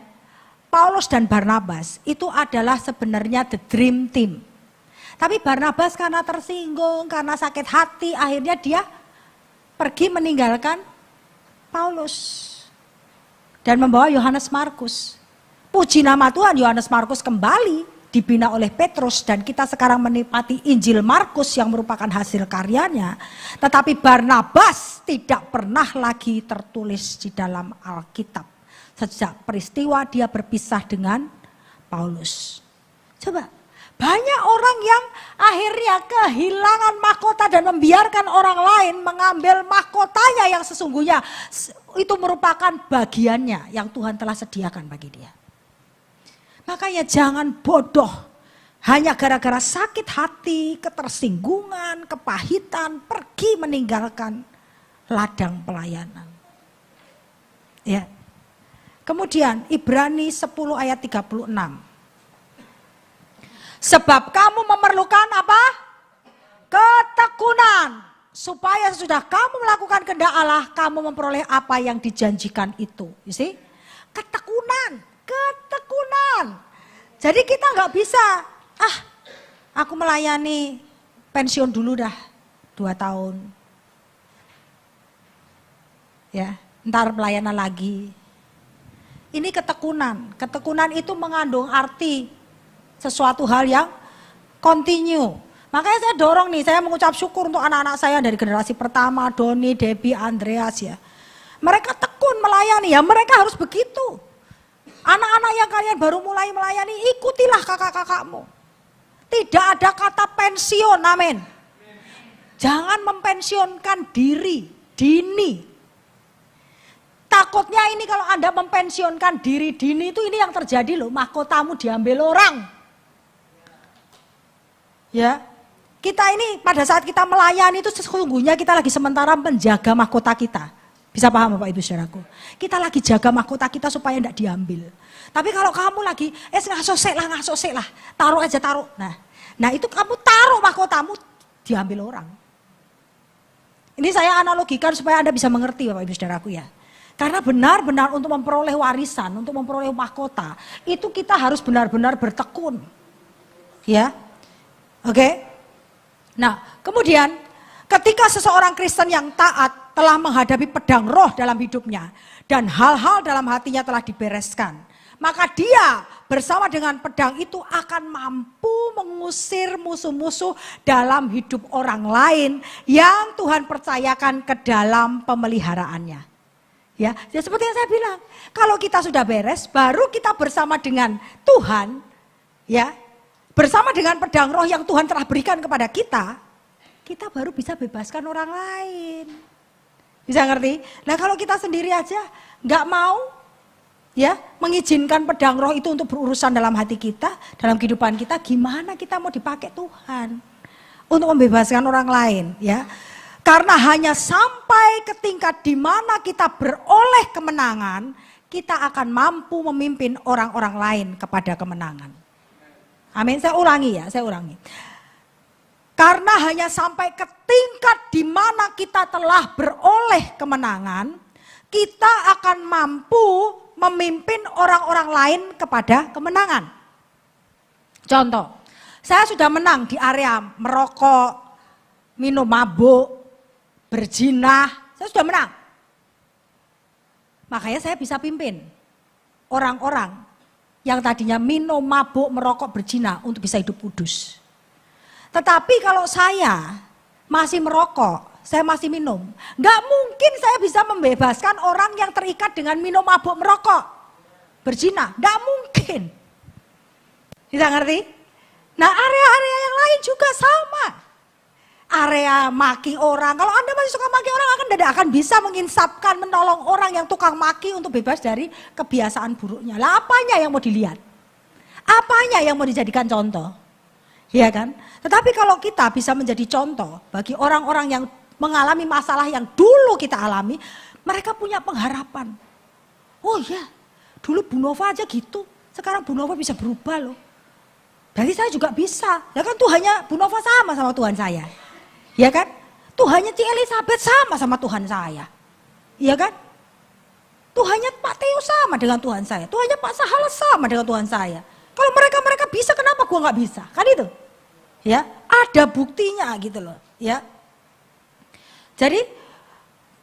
Paulus dan Barnabas itu adalah sebenarnya the dream team. Tapi Barnabas karena tersinggung, karena sakit hati, akhirnya dia pergi meninggalkan Paulus. Dan membawa Yohanes Markus. Puji nama Tuhan, Yohanes Markus kembali dibina oleh Petrus dan kita sekarang menikmati Injil Markus yang merupakan hasil karyanya. Tetapi Barnabas tidak pernah lagi tertulis di dalam Alkitab. Sejak peristiwa dia berpisah dengan Paulus. Coba, banyak orang yang akhirnya kehilangan mahkota dan membiarkan orang lain mengambil mahkotanya yang sesungguhnya itu merupakan bagiannya yang Tuhan telah sediakan bagi dia. Makanya jangan bodoh hanya gara-gara sakit hati, ketersinggungan, kepahitan, pergi meninggalkan ladang pelayanan. Ya. Kemudian Ibrani 10 ayat 36. Sebab kamu memerlukan apa? Ketekunan. Supaya sesudah kamu melakukan kehendak Allah, kamu memperoleh apa yang dijanjikan itu. You see? Ketekunan. Jadi kita nggak bisa, aku melayani pensiun dulu dah 2 tahun. Ya, ntar pelayanan lagi. Ini ketekunan. Ketekunan itu mengandung arti sesuatu hal yang continue. Makanya saya dorong nih, saya mengucap syukur untuk anak-anak saya dari generasi pertama, Doni, Debbie, Andreas ya. Mereka tekun melayani ya, mereka harus begitu. Anak-anak yang kalian baru mulai melayani, ikutilah kakak-kakakmu. Tidak ada kata pensiun, amin. Jangan mempensiunkan diri, dini. Takutnya ini kalau Anda mempensiunkan diri dini itu ini yang terjadi loh, mahkotamu diambil orang. Ya, kita ini pada saat kita melayani itu sesungguhnya kita lagi sementara menjaga mahkota kita. Bisa paham Bapak Ibu Saudaraku? Kita lagi jaga mahkota kita supaya tidak diambil. Tapi kalau kamu lagi, ngasosek lah, taruh aja taruh. Nah itu kamu taruh mahkotamu, diambil orang. Ini saya analogikan supaya Anda bisa mengerti Bapak Ibu Saudaraku ya. Karena benar-benar untuk memperoleh warisan, untuk memperoleh mahkota, itu kita harus benar-benar bertekun. Ya, oke. Nah kemudian ketika seseorang Kristen yang taat telah menghadapi pedang roh dalam hidupnya dan hal-hal dalam hatinya telah dibereskan, maka dia bersama dengan pedang itu akan mampu mengusir musuh-musuh dalam hidup orang lain yang Tuhan percayakan ke dalam pemeliharaannya. Ya, seperti yang saya bilang, kalau kita sudah beres, baru kita bersama dengan Tuhan, ya, bersama dengan pedang roh yang Tuhan telah berikan kepada kita baru bisa bebaskan orang lain. Bisa ngerti? Nah kalau kita sendiri aja nggak mau ya mengizinkan pedang roh itu untuk berurusan dalam hati kita, dalam kehidupan kita, gimana kita mau dipakai Tuhan untuk membebaskan orang lain ya? Karena hanya sampai ke tingkat di mana kita beroleh kemenangan, kita akan mampu memimpin orang-orang lain kepada kemenangan. Amin. Saya ulangi. Karena hanya sampai ke tingkat di mana kita telah beroleh kemenangan, kita akan mampu memimpin orang-orang lain kepada kemenangan. Contoh, saya sudah menang di area merokok, minum mabuk, berzina, saya sudah menang. Makanya saya bisa pimpin orang-orang yang tadinya minum, mabuk, merokok, berzina untuk bisa hidup kudus. Tetapi kalau saya masih merokok, saya masih minum, nggak mungkin saya bisa membebaskan orang yang terikat dengan minum, mabuk, merokok, berzina. Nggak mungkin. Bisa ngerti? Nah, area-area yang lain juga sama. Area maki orang, kalau Anda masih suka maki orang, Anda tidak akan bisa menginsapkan, menolong orang yang tukang maki untuk bebas dari kebiasaan buruknya. Lah, apanya yang mau dilihat? Apanya yang mau dijadikan contoh? Iya kan? Tetapi kalau kita bisa menjadi contoh bagi orang-orang yang mengalami masalah yang dulu kita alami, mereka punya pengharapan. Oh iya, dulu Bu Nova aja gitu, sekarang Bu Nova bisa berubah loh. Berarti saya juga bisa. Ya kan Tuhannya Bu Nova sama Tuhan saya. Ya kan? Tuhannya Ci Elizabeth sama Tuhan saya. Ya kan? Tuhannya Pak Teo sama dengan Tuhan saya. Tuhannya Pak Sahala sama dengan Tuhan saya. Kalau mereka bisa, kenapa gua nggak bisa? Kan itu. Ya, ada buktinya gitu loh. Ya. Jadi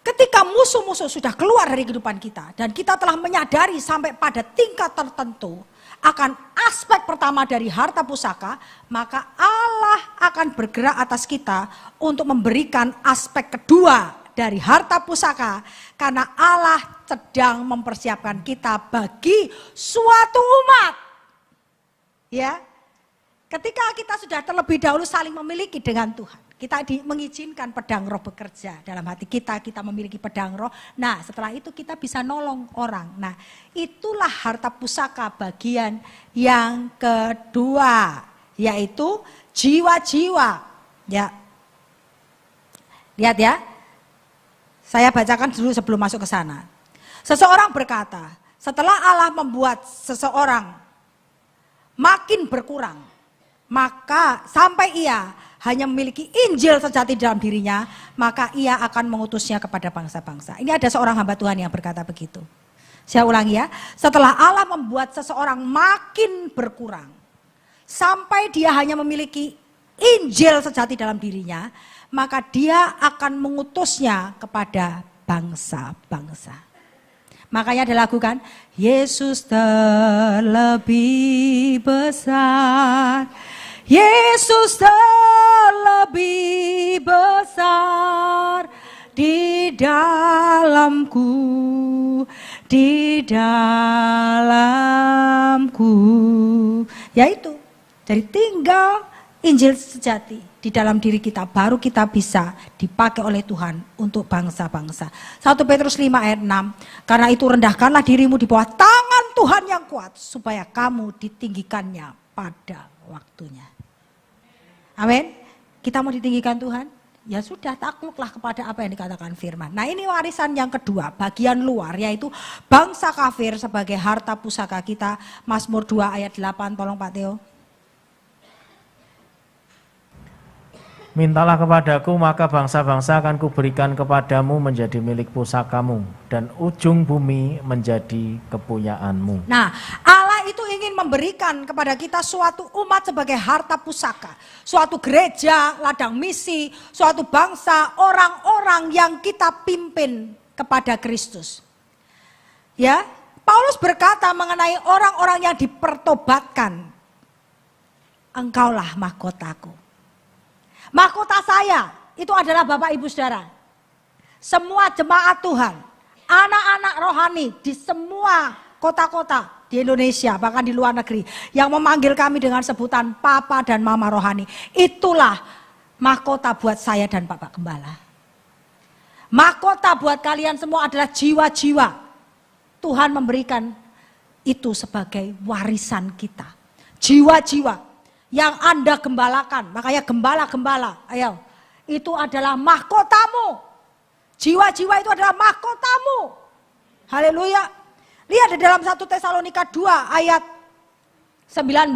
ketika musuh-musuh sudah keluar dari kehidupan kita dan kita telah menyadari sampai pada tingkat tertentu akan aspek pertama dari harta pusaka, maka Allah akan bergerak atas kita untuk memberikan aspek kedua dari harta pusaka, karena Allah sedang mempersiapkan kita bagi suatu umat. Ya. Ketika kita sudah terlebih dahulu saling memiliki dengan Tuhan, kita mengizinkan pedang roh bekerja dalam hati kita memiliki pedang roh. Nah, setelah itu kita bisa nolong orang. Nah, itulah harta pusaka bagian yang kedua, yaitu jiwa-jiwa. Ya. Lihat ya. Saya bacakan dulu sebelum masuk ke sana. Seseorang berkata, setelah Allah membuat seseorang makin berkurang, maka sampai ia hanya memiliki Injil sejati dalam dirinya, maka ia akan mengutusnya kepada bangsa-bangsa. Ini ada seorang hamba Tuhan yang berkata begitu. Saya ulangi ya, setelah Allah membuat seseorang makin berkurang, sampai dia hanya memiliki Injil sejati dalam dirinya, maka dia akan mengutusnya kepada bangsa-bangsa. Makanya ada lagu kan, Yesus terlebih besar, Yesus terlebih besar di dalamku, di dalamku. Yaitu, jadi tinggal Injil sejati di dalam diri kita, baru kita bisa dipakai oleh Tuhan untuk bangsa-bangsa. 1 Petrus 5 ayat 6, karena itu rendahkanlah dirimu di bawah tangan Tuhan yang kuat, supaya kamu ditinggikannya pada waktunya. Amin. Kita mau ditinggikan Tuhan, ya sudah takluklah kepada apa yang dikatakan firman. Nah, ini warisan yang kedua, bagian luar, yaitu bangsa kafir sebagai harta pusaka kita. Mazmur 2 ayat 8, tolong Pak Teo.
Mintalah kepadaku, maka bangsa-bangsa akan kuberikan kepadamu menjadi milik pusakamu, dan ujung bumi menjadi kepunyaanmu.
Nah, Allah itu ingin memberikan kepada kita suatu umat sebagai harta pusaka. Suatu gereja, ladang misi, suatu bangsa, orang-orang yang kita pimpin kepada Kristus. Ya, Paulus berkata mengenai orang-orang yang dipertobatkan. Engkaulah mahkotaku. Mahkota saya itu adalah Bapak Ibu Saudara. Semua jemaat Tuhan, anak-anak rohani di semua kota-kota di Indonesia, bahkan di luar negeri, yang memanggil kami dengan sebutan Papa dan Mama rohani. Itulah mahkota buat saya dan Bapak Gembala. Mahkota buat kalian semua adalah jiwa-jiwa. Tuhan memberikan itu sebagai warisan kita. Jiwa-jiwa yang Anda gembalakan, makanya gembala-gembala, ayo, itu adalah mahkotamu. Jiwa-jiwa itu adalah mahkotamu. Haleluya. Lihat di dalam 1 Tesalonika 2 ayat 19.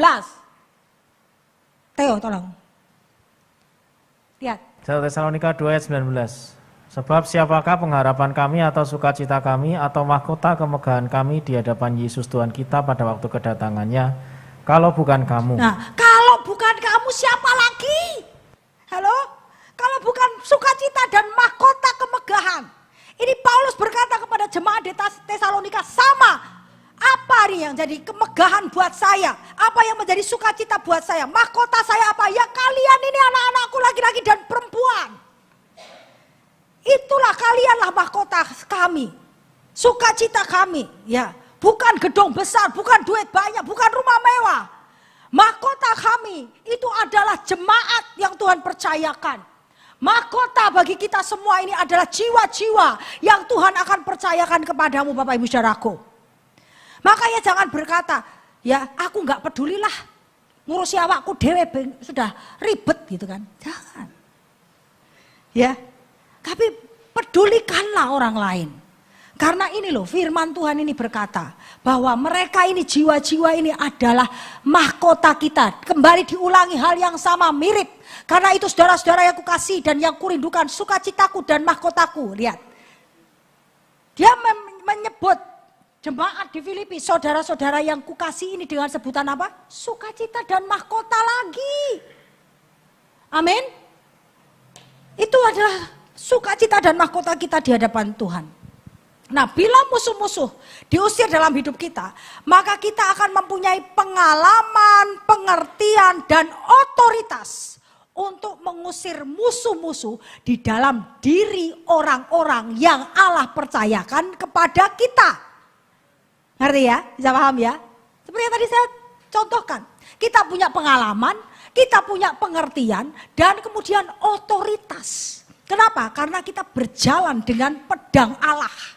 Teo, tolong. Lihat.
1 Tesalonika 2 ayat 19. Sebab siapakah pengharapan kami atau sukacita kami atau mahkota kemegahan kami di hadapan Yesus Tuhan kita pada waktu kedatangannya, kalau bukan kamu.
Nah, kalau bukan kamu siapa lagi? Halo? Kalau bukan sukacita dan mahkota kemegahan. Ini Paulus berkata kepada jemaat di Tesalonika, sama. Apa nih yang jadi kemegahan buat saya? Apa yang menjadi sukacita buat saya? Mahkota saya apa? Ya kalian ini anak-anakku laki-laki dan perempuan. Itulah kalianlah mahkota kami. Sukacita kami. Ya, bukan gedung besar, bukan duit banyak, bukan rumah mewah. Mahkota kami itu adalah jemaat yang Tuhan percayakan. Mahkota bagi kita semua ini adalah jiwa-jiwa yang Tuhan akan percayakan kepadamu Bapak Ibu Saudaraku. Makanya jangan berkata, ya aku gak pedulilah, ngurusi awakku dewe sudah ribet gitu kan. Jangan. Ya, tapi pedulikanlah orang lain. Karena ini loh firman Tuhan ini berkata bahwa mereka ini jiwa-jiwa ini adalah mahkota kita. Kembali diulangi hal yang sama mirip. Karena itu saudara-saudara yang kukasih dan yang kurindukan sukacitaku dan mahkotaku. Lihat. Dia menyebut jemaat di Filipi, saudara-saudara yang kukasih ini dengan sebutan apa? Sukacita dan mahkota lagi. Amin. Itu adalah sukacita dan mahkota kita di hadapan Tuhan. Nah, bila musuh-musuh diusir dalam hidup kita, maka kita akan mempunyai pengalaman, pengertian, dan otoritas untuk mengusir musuh-musuh di dalam diri orang-orang yang Allah percayakan kepada kita. Ngerti ya? Bisa paham ya? Seperti yang tadi saya contohkan. Kita punya pengalaman, kita punya pengertian, dan kemudian otoritas. Kenapa? Karena kita berjalan dengan pedang Allah.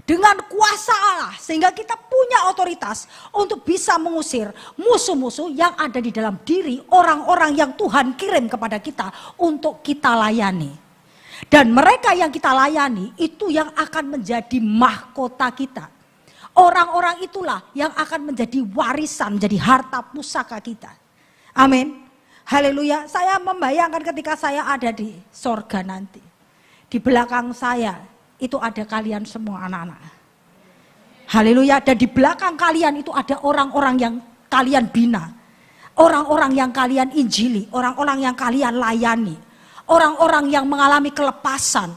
Dengan kuasa Allah, sehingga kita punya otoritas untuk bisa mengusir musuh-musuh yang ada di dalam diri orang-orang yang Tuhan kirim kepada kita untuk kita layani. Dan mereka yang kita layani itu yang akan menjadi mahkota kita. Orang-orang itulah yang akan menjadi warisan, menjadi harta pusaka kita. Amin. Haleluya. Saya membayangkan ketika saya ada di sorga nanti. Di belakang saya itu ada kalian semua anak-anak. Haleluya. Dan di belakang kalian itu ada orang-orang yang kalian bina. Orang-orang yang kalian injili. Orang-orang yang kalian layani. Orang-orang yang mengalami kelepasan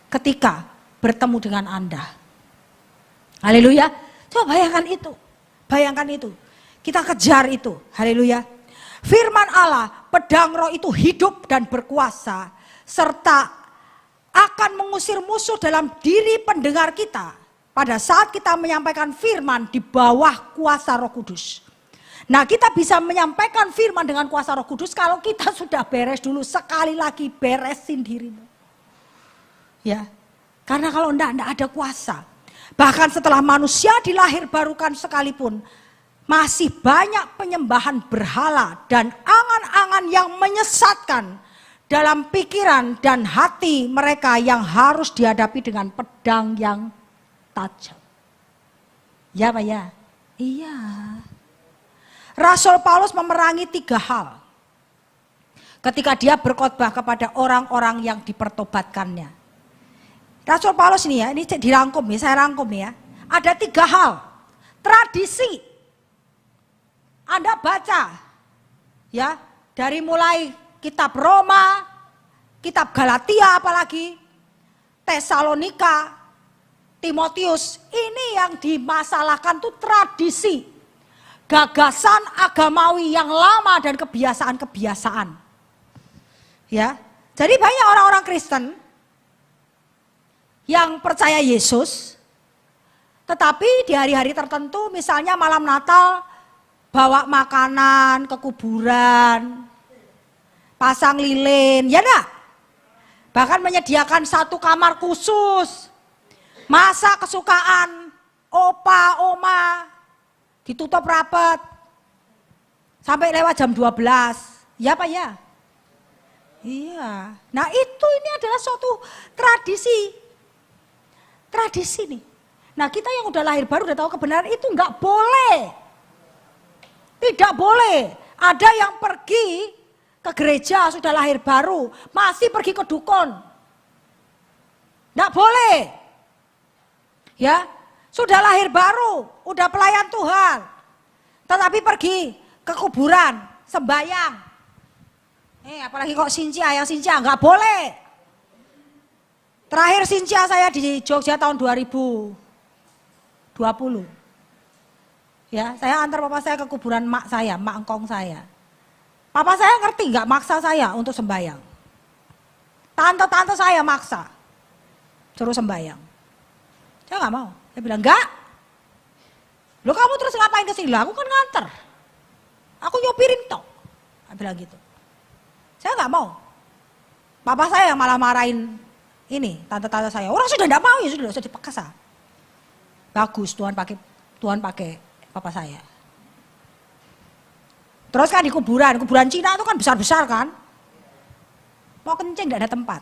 ketika bertemu dengan Anda. Haleluya. Coba bayangkan itu. Bayangkan itu. Kita kejar itu. Haleluya. Firman Allah, pedang roh itu hidup dan berkuasa. Serta akan mengusir musuh dalam diri pendengar kita pada saat kita menyampaikan firman di bawah kuasa Roh Kudus. Nah, kita bisa menyampaikan firman dengan kuasa Roh Kudus kalau kita sudah beres dulu, sekali lagi beresin dirimu. Ya. Karena kalau enggak ada kuasa. Bahkan setelah manusia dilahir barukan sekalipun masih banyak penyembahan berhala dan angan-angan yang menyesatkan dalam pikiran dan hati mereka yang harus dihadapi dengan pedang yang tajam. Ya Pak ya? Iya. Rasul Paulus memerangi 3 hal. Ketika dia berkhotbah kepada orang-orang yang dipertobatkannya. Rasul Paulus ini ya, ini dirangkum nih, saya rangkum nih ya. Ada 3 hal. Tradisi. Anda baca. Ya, dari mulai kitab Roma, kitab Galatia apalagi, Tesalonika, Timotius, ini yang dimasalahkan tuh tradisi, gagasan agamawi yang lama dan kebiasaan-kebiasaan. Ya, jadi banyak orang-orang Kristen yang percaya Yesus, tetapi di hari-hari tertentu, misalnya malam Natal, bawa makanan ke kuburan, pasang lilin, ya enggak? Bahkan menyediakan 1 kamar khusus, masak kesukaan opa, oma, ditutup rapat, sampai lewat jam 12, ya Pak ya? Iya, nah ini adalah suatu tradisi nih. Nah kita yang udah lahir baru udah tahu kebenaran itu enggak boleh, tidak boleh. Ada yang pergi ke gereja sudah lahir baru, masih pergi ke dukun. Nggak boleh. Ya, sudah lahir baru, udah pelayan Tuhan. Tetapi pergi ke kuburan, sembahyang. Apalagi kok Sincia, yang Sincia nggak boleh. Terakhir Sincia saya di Jogja tahun 2020. Ya, saya antar papa saya ke kuburan mak saya, mak engkong saya. Papa saya ngerti nggak maksa saya untuk sembahyang. Tante-tante saya maksa, suruh sembahyang. Saya nggak mau. Saya bilang enggak. Loh kamu terus ngapain ke sini? Aku kan nganter. Aku nyopirin tok. Saya bilang gitu. Saya nggak mau. Papa saya yang malah marahin ini tante-tante saya. Orang sudah nggak mau ya sudah dipaksa. Bagus Tuhan pakai papa saya. Terus kan di kuburan Cina itu kan besar-besar kan. Mau kencing nggak ada tempat.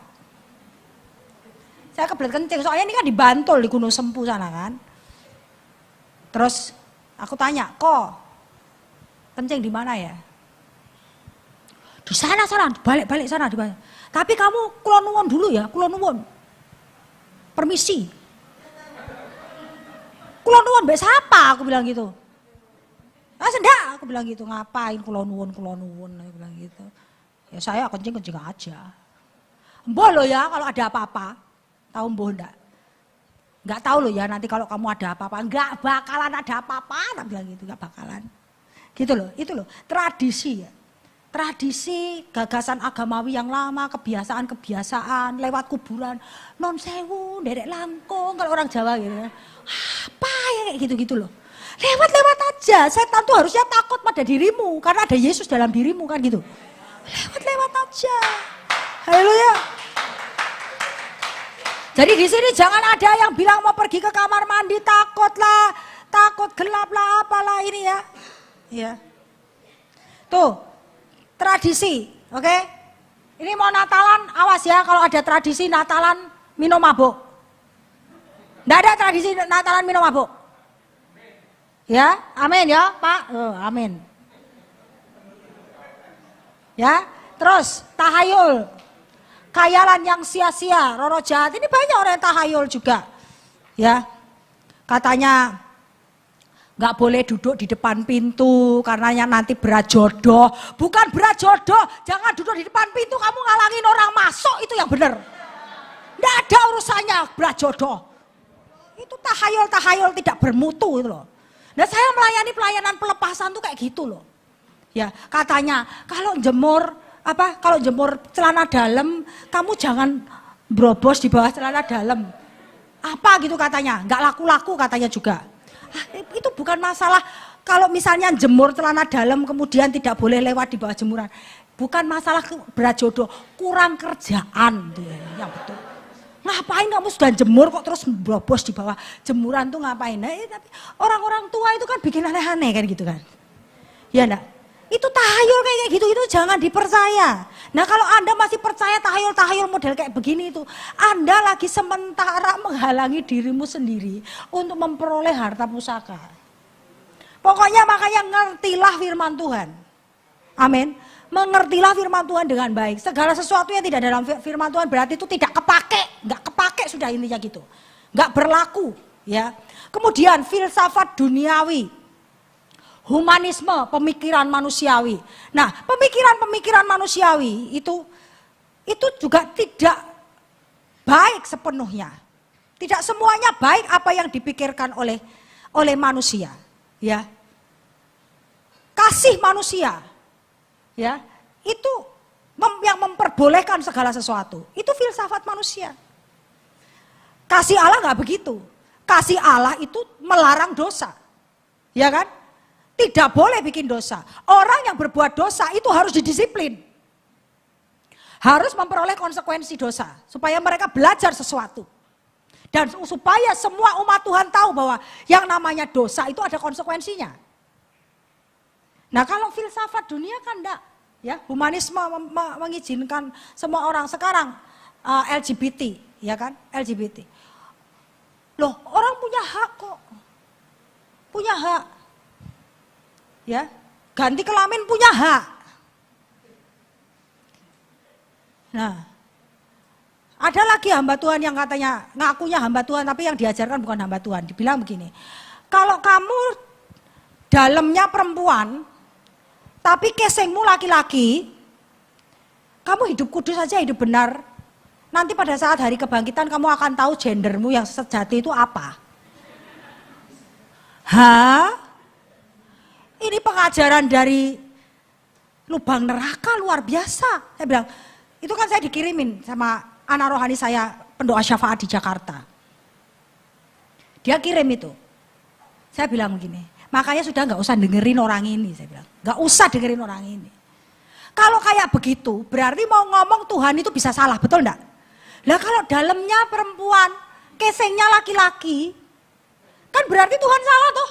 Saya kebelet kencing soalnya ini kan di Bantul di Gunung Sempu sana kan. Terus aku tanya, kok kencing di mana ya? Di sana, balik sana. Tapi kamu kulon nuwun dulu ya, kulon nuwun. Permisi. Kulon nuwun mbek siapa? Aku bilang gitu. Sendak, aku bilang gitu. Ngapain kulon nuwun, aku bilang gitu. Ya saya kencing aja. Mbah lo ya kalau ada apa-apa. Tahu mbah enggak? Enggak tahu lo ya nanti kalau kamu ada apa-apa. Enggak bakalan ada apa-apa, tak bilang gitu, enggak bakalan. Gitu loh, itu loh, tradisi ya. Tradisi, gagasan agamawi yang lama, kebiasaan-kebiasaan, lewat kuburan, non sewu, derek langkung, kalau orang Jawa gitu. Apa ya kayak gitu-gitu loh. Lewat-lewat aja, setan tuh harusnya takut pada dirimu, karena ada Yesus dalam dirimu kan gitu. Lewat-lewat aja. Haleluya. Jadi di sini jangan ada yang bilang mau pergi ke kamar mandi, takut gelap lah, apalah ini ya. Ya. Tuh. Tradisi, oke? Ini mau Natalan, awas ya kalau ada tradisi Natalan minum mabuk. Nggak ada tradisi Natalan minum mabuk. Ya, amin ya Pak, amin. Ya, terus tahayul, khayalan yang sia-sia, roro jahat. Ini banyak orang yang tahayul juga. Ya, katanya nggak boleh duduk di depan pintu karena nanti berat jodoh. Bukan berat jodoh, jangan duduk di depan pintu kamu ngalangin orang masuk, itu yang benar. Nggak ada urusannya berat jodoh. Itu tahayul tidak bermutu itu loh. Nah saya melayani pelayanan pelepasan tuh kayak gitu loh. Ya katanya kalau jemur celana dalam kamu jangan brobos di bawah celana dalam. Apa gitu katanya, nggak laku-laku katanya juga. Itu bukan masalah kalau misalnya jemur celana dalam kemudian tidak boleh lewat di bawah jemuran. Bukan masalah berat jodoh, kurang kerjaan tuh yang betul. Ngapain kamu sudah jemur kok terus brobos di bawah jemuran tuh ngapain? Nah, tapi orang-orang tua itu kan bikin aneh-aneh kan gitu kan. Ya enggak? Itu tahayul kayak gitu itu jangan dipercaya. Nah kalau Anda masih percaya tahayul model kayak begini itu, Anda lagi sementara menghalangi dirimu sendiri untuk memperoleh harta pusaka. Pokoknya makanya ngertilah firman Tuhan. Amin. Mengertilah firman Tuhan dengan baik. Segala sesuatu yang tidak dalam firman Tuhan berarti itu tidak kepake. Nggak kepake sudah intinya gitu. Nggak berlaku. Ya. Kemudian filsafat duniawi. Humanisme, pemikiran manusiawi. Nah, pemikiran manusiawi itu juga tidak baik sepenuhnya. Tidak semuanya baik apa yang dipikirkan oleh manusia, ya. Kasih manusia, ya, itu yang memperbolehkan segala sesuatu. Itu filsafat manusia. Kasih Allah nggak begitu. Kasih Allah itu melarang dosa, ya kan? Tidak boleh bikin dosa. Orang yang berbuat dosa itu harus didisiplin. Harus memperoleh konsekuensi dosa. Supaya mereka belajar sesuatu. Dan supaya semua umat Tuhan tahu bahwa yang namanya dosa itu ada konsekuensinya. Nah kalau filsafat dunia kan enggak. Ya, humanisme mengizinkan semua orang. Sekarang LGBT, ya kan? LGBT. Loh orang punya hak kok. Punya hak. Ya, ganti kelamin punya hak. Nah, ada lagi hamba Tuhan yang katanya ngakunya hamba Tuhan tapi yang diajarkan bukan hamba Tuhan. Dibilang begini, kalau kamu dalamnya perempuan tapi casingmu laki-laki, Kamu hidup kudus saja, hidup benar. Nanti pada saat hari kebangkitan kamu akan tahu gendermu yang sejati itu apa. Hah? Ini pengajaran dari lubang neraka luar biasa. Saya bilang, itu kan saya dikirimin sama anak rohani saya, pendoa syafaat di Jakarta. Dia kirim itu. Saya bilang begini, makanya sudah gak usah dengerin orang ini. Saya bilang, gak usah dengerin orang ini. Kalau kayak begitu, berarti mau ngomong Tuhan itu bisa salah, betul enggak? Lah kalau dalamnya perempuan, casingnya laki-laki, kan berarti Tuhan salah tuh.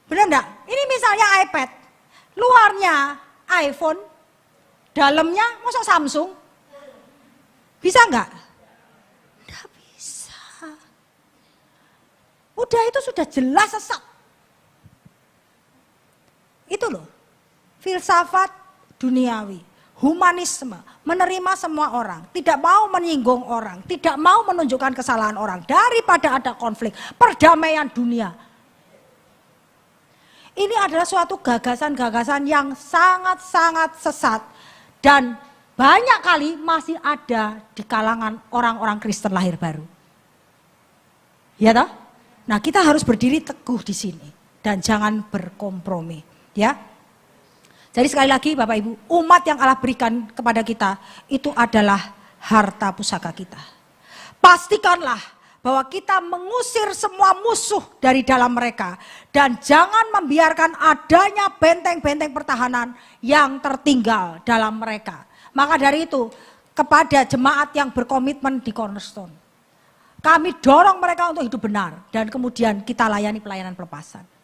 Benar enggak? Ini misalnya iPad, luarnya iPhone, dalamnya masa Samsung? Bisa enggak? Enggak bisa. Udah itu sudah jelas sesat. Itu loh, filsafat duniawi, humanisme, menerima semua orang, tidak mau menyinggung orang, tidak mau menunjukkan kesalahan orang, daripada ada konflik, perdamaian dunia. Ini adalah suatu gagasan-gagasan yang sangat-sangat sesat dan banyak kali masih ada di kalangan orang-orang Kristen lahir baru. Ya toh? Nah, kita harus berdiri teguh di sini dan jangan berkompromi, ya. Jadi sekali lagi Bapak Ibu, umat yang Allah berikan kepada kita itu adalah harta pusaka kita. Pastikanlah bahwa kita mengusir semua musuh dari dalam mereka dan jangan membiarkan adanya benteng-benteng pertahanan yang tertinggal dalam mereka. Maka dari itu, kepada jemaat yang berkomitmen di Cornerstone, kami dorong mereka untuk hidup benar dan kemudian kita layani pelayanan pelepasan.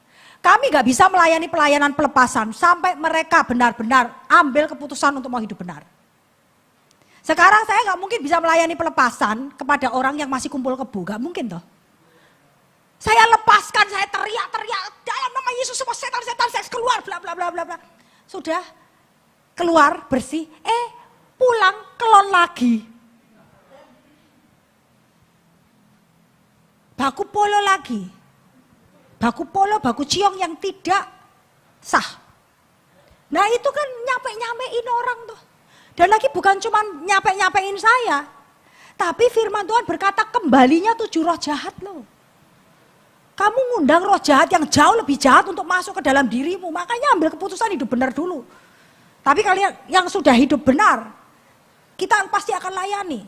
Kami gak bisa melayani pelayanan pelepasan sampai mereka benar-benar ambil keputusan untuk mau hidup benar. Sekarang saya gak mungkin bisa melayani pelepasan kepada orang yang masih kumpul kebo, gak mungkin toh. Saya lepaskan, saya teriak-teriak, dalam nama Yesus semua setan-setan saya keluar, bla bla bla bla bla. Sudah keluar bersih, pulang kelon lagi. Baku polo lagi. Baku polo, baku ciong yang tidak sah. Nah itu kan nyampe-nyampein orang tuh. Dan lagi bukan cuma nyampe-nyampein saya. Tapi firman Tuhan berkata kembalinya 7 roh jahat loh. Kamu ngundang roh jahat yang jauh lebih jahat untuk masuk ke dalam dirimu. Makanya ambil keputusan hidup benar dulu. Tapi kalian yang sudah hidup benar, kita pasti akan layani.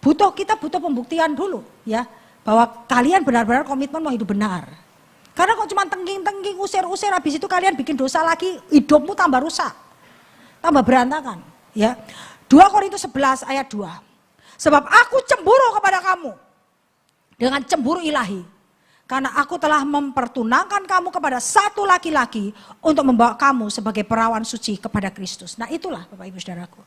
Kita butuh pembuktian dulu ya. Bahwa kalian benar-benar komitmen mau hidup benar. Karena kok cuma tengking-tengking, usir-usir, habis itu kalian bikin dosa lagi, hidupmu tambah rusak. Tambah berantakan. Ya. 2 Korintus 11 ayat 2. Sebab aku cemburu kepada kamu. Dengan cemburu ilahi. Karena aku telah mempertunangkan kamu kepada satu laki-laki untuk membawa kamu sebagai perawan suci kepada Kristus. Nah itulah Bapak Ibu Saudaraku.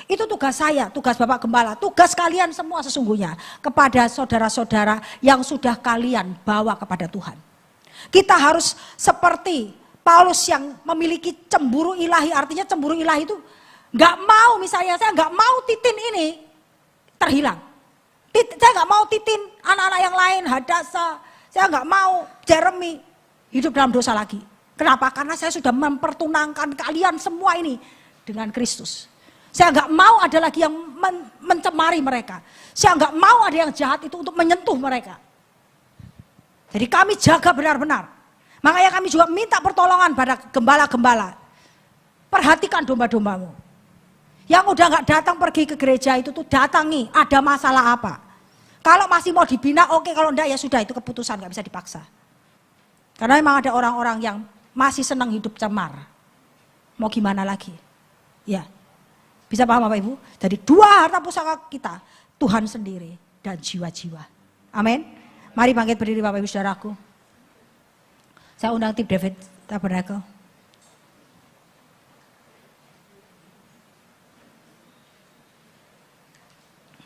Itu tugas saya, tugas Bapak Gembala, tugas kalian semua sesungguhnya kepada saudara-saudara yang sudah kalian bawa kepada Tuhan. Kita harus seperti Paulus yang memiliki cemburu ilahi, artinya cemburu ilahi itu gak mau, misalnya saya gak mau Titin ini terhilang. Saya gak mau Titin, anak-anak yang lain, Hadasa, saya gak mau Jeremy hidup dalam dosa lagi. Kenapa? Karena saya sudah mempertunangkan kalian semua ini dengan Kristus. Saya nggak mau ada lagi yang mencemari mereka. Saya nggak mau ada yang jahat itu untuk menyentuh mereka. Jadi kami jaga benar-benar. Makanya kami juga minta pertolongan pada gembala-gembala. Perhatikan domba-dombamu. Yang udah nggak datang pergi ke gereja itu tuh datangi. Ada masalah apa? Kalau masih mau dibina oke, kalau enggak ya sudah itu keputusan nggak bisa dipaksa. Karena memang ada orang-orang yang masih senang hidup cemar. Mau gimana lagi? Ya. Bisa paham Bapak Ibu? Jadi 2 harta pusaka kita, Tuhan sendiri dan jiwa-jiwa. Amin. Mari bangkit berdiri Bapak Ibu Saudaraku. Saya undang tim David Tabernacle.